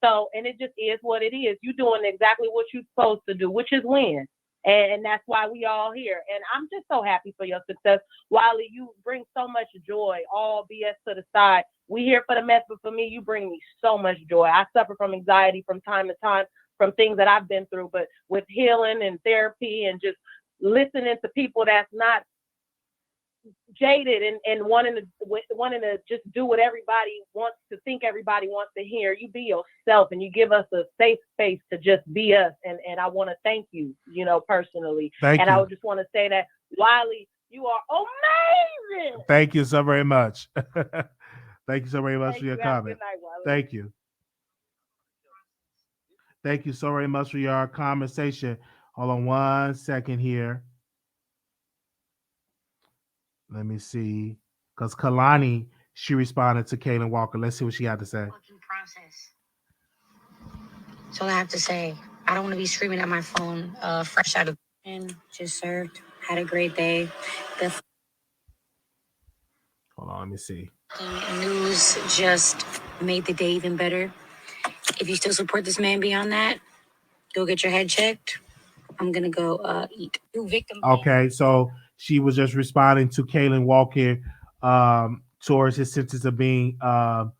S11: So, and it just is what it is. You're doing exactly what you're supposed to do, which is win. And that's why we all here. And I'm just so happy for your success. Wiley, you bring so much joy, all BS to the side. We here for the mess, but for me, you bring me so much joy. I suffer from anxiety from time to time from things that I've been through, but with healing and therapy and just listening to people that's not jaded and wanting to just do what everybody wants to think everybody wants to hear. You be yourself, and you give us a safe space to just be us. And I want to thank you, you know, personally.
S1: Thank you.
S11: I would just want to say that, Wiley, you are amazing.
S1: Thank you so very much. Thank you so very much for your comment.
S11: Good night, Wiley.
S1: Thank you. Thank you so very much for your conversation. Hold on one second here. Let me see. Because Kalani, she responded to Kaylin Walker. Let's see what she had to say.
S15: Process. That's all I have to say. I don't want to be screaming at my phone, fresh out of and just served. Had a great day. The
S1: Hold on, let me see.
S15: news just made the day even better. If you still support this man beyond that, go get your head checked. I'm gonna go eat. You victim.
S1: Okay, so she was just responding to Kaylin Walker towards his sentence of being to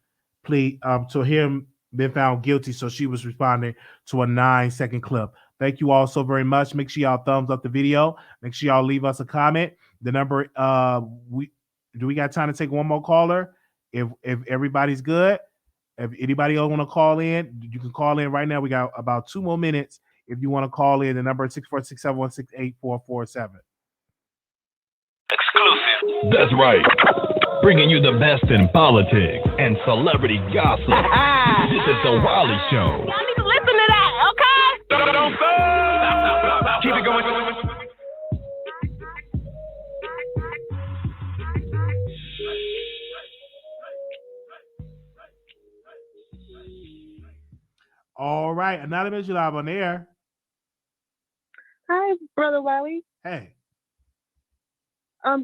S1: him been found guilty. So she was responding to a 9-second clip. Thank you all so very much. Make sure y'all thumbs up the video. Make sure y'all leave us a comment. The number we got time to take one more caller? If everybody's good, if anybody else want to call in, you can call in right now. We got about 2 more minutes. If you want to call in, the number is 646-716-8447.
S16: Exclusive. That's right. Bringing you the best in politics and celebrity gossip. This is the Wiley Show.
S11: Y'all need to listen to that, okay?
S16: Don't stop. Keep it going.
S1: All right, Anonymous, you're live on air.
S10: Hi, Brother Wiley.
S1: Hey.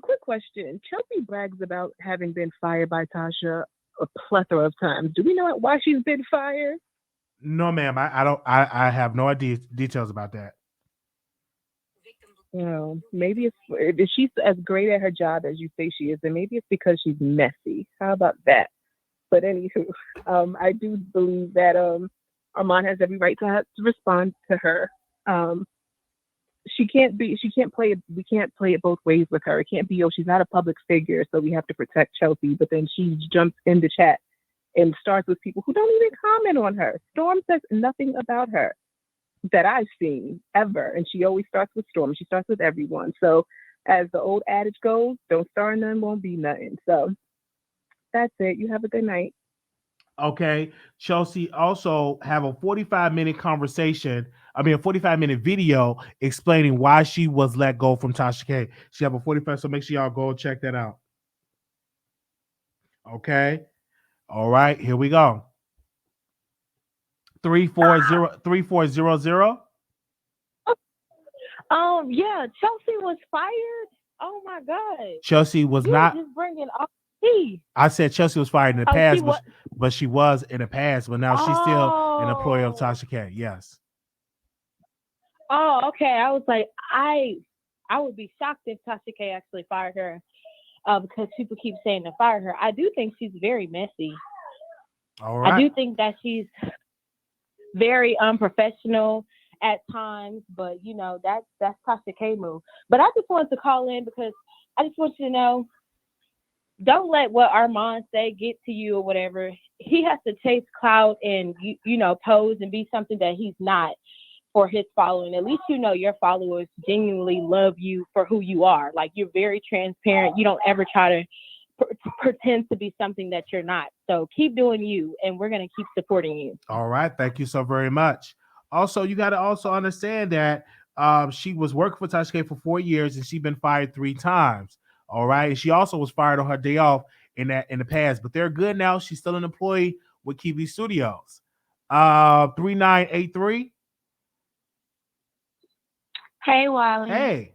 S10: Quick question. Chelsea brags about having been fired by Tasha a plethora of times. Do we know why she's been fired?
S1: No, ma'am. I don't. I have no idea details about that.
S10: Maybe it's if she's as great at her job as you say she is, then maybe it's because she's messy. How about that? But anywho, I do believe that Armon has every right to respond to her. We can't play it both ways with her. It can't be, she's not a public figure, so we have to protect Chelsea, but then she jumps in the chat and starts with people who don't even comment on her. Storm says nothing about her that I've seen ever, and she always starts with Storm. She starts with everyone. So as the old adage goes, don't start none, won't be nothing. So that's it. You have a good night.
S1: Okay. Chelsea also have a 45-minute conversation. I mean, a 45-minute video explaining why she was let go from Tasha K. She have a 45, so make sure y'all go check that out. Okay. All right. Here we go. 3400.
S11: Yeah, Chelsea was fired. Oh my God.
S1: Chelsea was not.
S11: Just bringing up tea.
S1: I said Chelsea was fired in the past, but she was in the past, but now she's still an employee of Tasha K. Yes.
S11: Oh, okay. I was like, I would be shocked if Tasha K actually fired her, because people keep saying to fire her. I do think she's very messy.
S1: All right.
S11: I do think that she's very unprofessional at times, but that's Tasha K move. But I just wanted to call in because I just want you to know, don't let what Armon say get to you or whatever. He has to chase clout and pose and be something that he's not for his following. At least your followers genuinely love you for who you are. Like, you're very transparent. You don't ever try to pretend to be something that you're not. So keep doing you, and we're going to keep supporting you.
S1: All right. Thank you so very much. Also, you got to also understand that she was working for Tasha K for 4 years, and she's been fired 3 times. All right. And she also was fired on her day off in the past, but they're good now. She's still an employee with Kiwi Studios. 3983.
S17: Hey, Wiley.
S1: Hey.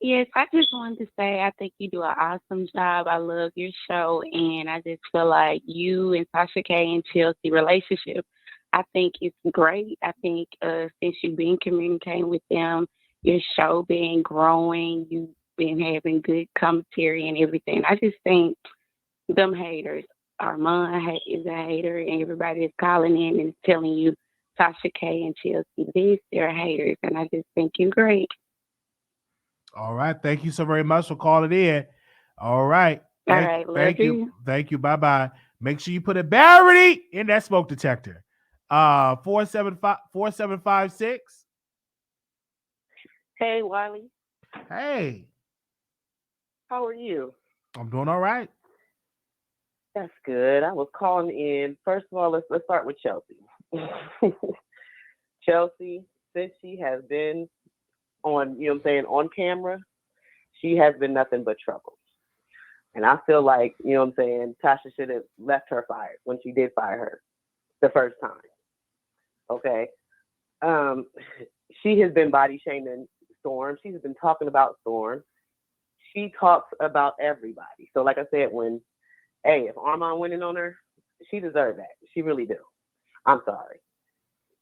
S17: Yes, I just wanted to say I think you do an awesome job. I love your show, and I just feel like you and Tasha K and Chelsea relationship, I think it's great. I think since you've been communicating with them, your show been growing, you've been having good commentary and everything. I just think them haters, Armon is a hater, and everybody is calling in and telling you Tasha K and Chelsea this, they're haters, and I just think you're great.
S1: All right. Thank you so very much for calling in. All right. Thank you. Thank you. Bye-bye. Make sure you put a battery in that smoke detector. 4756.
S18: Hey, Wiley.
S1: Hey.
S18: How are you?
S1: I'm doing all right.
S18: That's good. I was calling in. First of all, let's start with Chelsea. Chelsea, since she has been on, on camera, she has been nothing but trouble. And I feel like, Tasha should have left her fired when she did fire her the first time. Okay. She has been body shaming Storm. She's been talking about Storm. She talks about everybody. So like I said, if Armon winning on her, she deserves that. She really do. I'm sorry.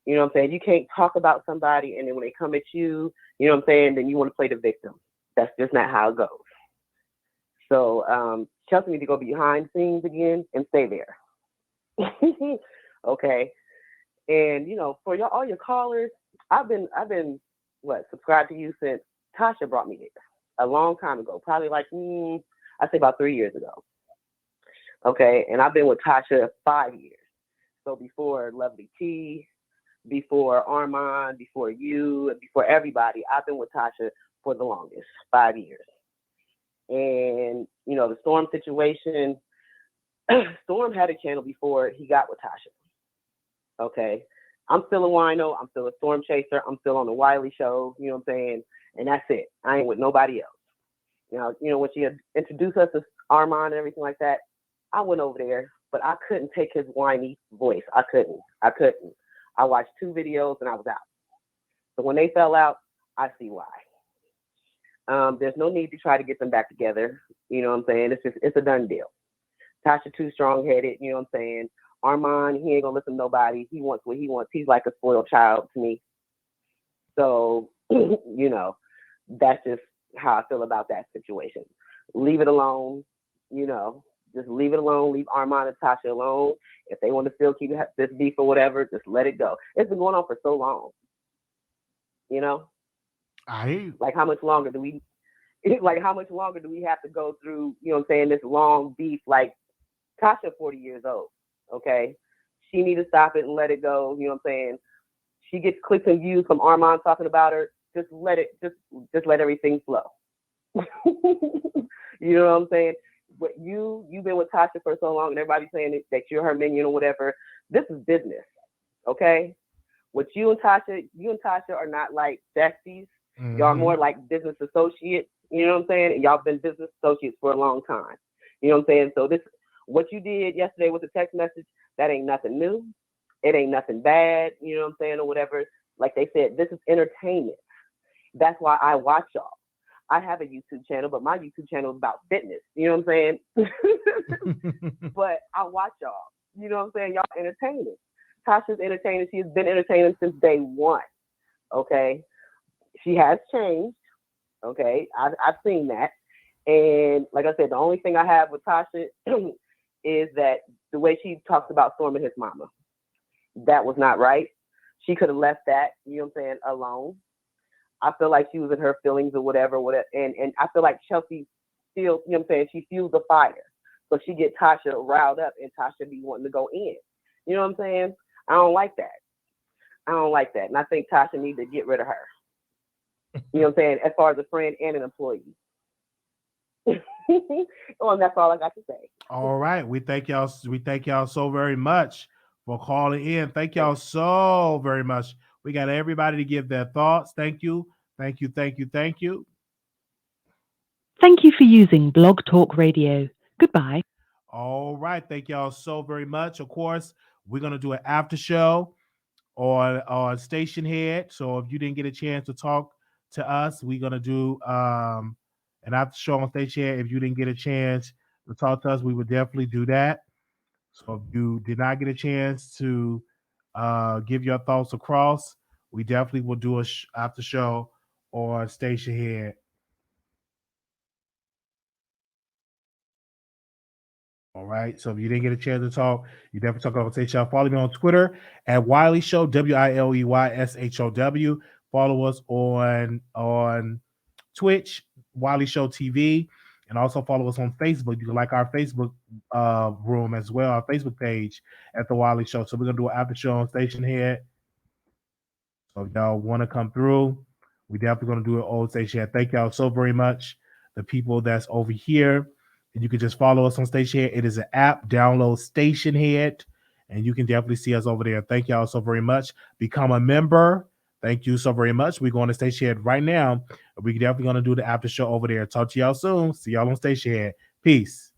S18: You know what I'm saying? You can't talk about somebody and then when they come at you, you know what I'm saying, then you want to play the victim. That's just not how it goes. So Chelsea needs to go behind the scenes again and stay there. Okay. And for all your callers, I've been subscribed to you since Tasha brought me there a long time ago, probably like I'd say about 3 years ago. Okay, and I've been with Tasha 5 years. So before Lovely T, before Armon, before you, and before everybody, I've been with Tasha for the longest, 5 years. And the Storm situation, Storm had a channel before he got with Tasha. Okay, I'm still a wino. I'm still a Storm chaser. I'm still on the Wiley Show. You know what I'm saying? And that's it. I ain't with nobody else. When she introduced us to Armon and everything like that, I went over there, but I couldn't take his whiny voice. I couldn't. I watched 2 videos and I was out. So when they fell out, I see why. There's no need to try to get them back together. You know what I'm saying? It's a done deal. Tasha too strong-headed. You know what I'm saying? Armon, he ain't gonna listen to nobody. He wants what he wants. He's like a spoiled child to me. So, that's just how I feel about that situation. Leave it alone. Just leave it alone. Leave Armon and Tasha alone. If they want to still keep this beef or whatever, just let it go. It's been going on for so long. Like how much longer do we have to go through, this long beef? Like Tasha 40 years old, okay? She need to stop it and let it go, you know what I'm saying? She gets clicks and views from Armon talking about her. Just let everything flow. You know what I'm saying? But you've been with Tasha for so long and everybody's saying that you're her minion or whatever. This is business, okay? What you and Tasha are not like besties. Mm-hmm. Y'all are more like business associates, you know what I'm saying? And y'all been business associates for a long time. You know what I'm saying? So what you did yesterday with the text message, that ain't nothing new. It ain't nothing bad, you know what I'm saying, or whatever. Like they said, this is entertainment. That's why I watch y'all. I have a YouTube channel, but my YouTube channel is about fitness. You know what I'm saying? But I watch y'all. You know what I'm saying? Y'all entertaining. Tasha's entertaining. She has been entertaining since day one. Okay? She has changed. Okay? I've seen that. And like I said, the only thing I have with Tasha is that the way she talks about Storm and his mama. That was not right. She could have left that, you know what I'm saying, alone. I feel like she was in her feelings or whatever. And I feel like Chelsea feels, you know what I'm saying, she fuels the fire. So she get Tasha riled up and Tasha be wanting to go in. You know what I'm saying? I don't like that. And I think Tasha needs to get rid of her. You know what I'm saying? As far as a friend and an employee. Well, and that's all I got to say.
S1: All right. We thank y'all so very much for calling in. Thank y'all so very much. We got everybody to give their thoughts. Thank you. Thank you. Thank you. Thank you.
S3: Thank you for using Blog Talk Radio. Goodbye.
S1: All right. Thank y'all so very much. Of course, we're going to do an after show on Station Head. So if you didn't get a chance to talk to us, we're going to do an after show on Station Head. If you didn't get a chance to talk to us, we would definitely do that. So if you did not get a chance to give your thoughts across, we definitely will do a after show on Station Head. All right. So if you didn't get a chance to talk, you definitely talk on Station. Follow me on Twitter at Wiley Show, WILEYSHOW. Follow us on Twitch, Wiley Show TV, and also follow us on Facebook. You can like our Facebook room as well, our Facebook page at The Wiley Show. So we're going to do an after show on Station Head. So if y'all want to come through, we definitely going to do an old Station Head. Thank y'all so very much. The people that's over here. And you can just follow us on Station Head. It is an app. Download Station Head, and you can definitely see us over there. Thank y'all so very much. Become a member. Thank you so very much. We're going to Station Head right now. We're definitely going to do the after show over there. Talk to y'all soon. See y'all on Station Head. Peace.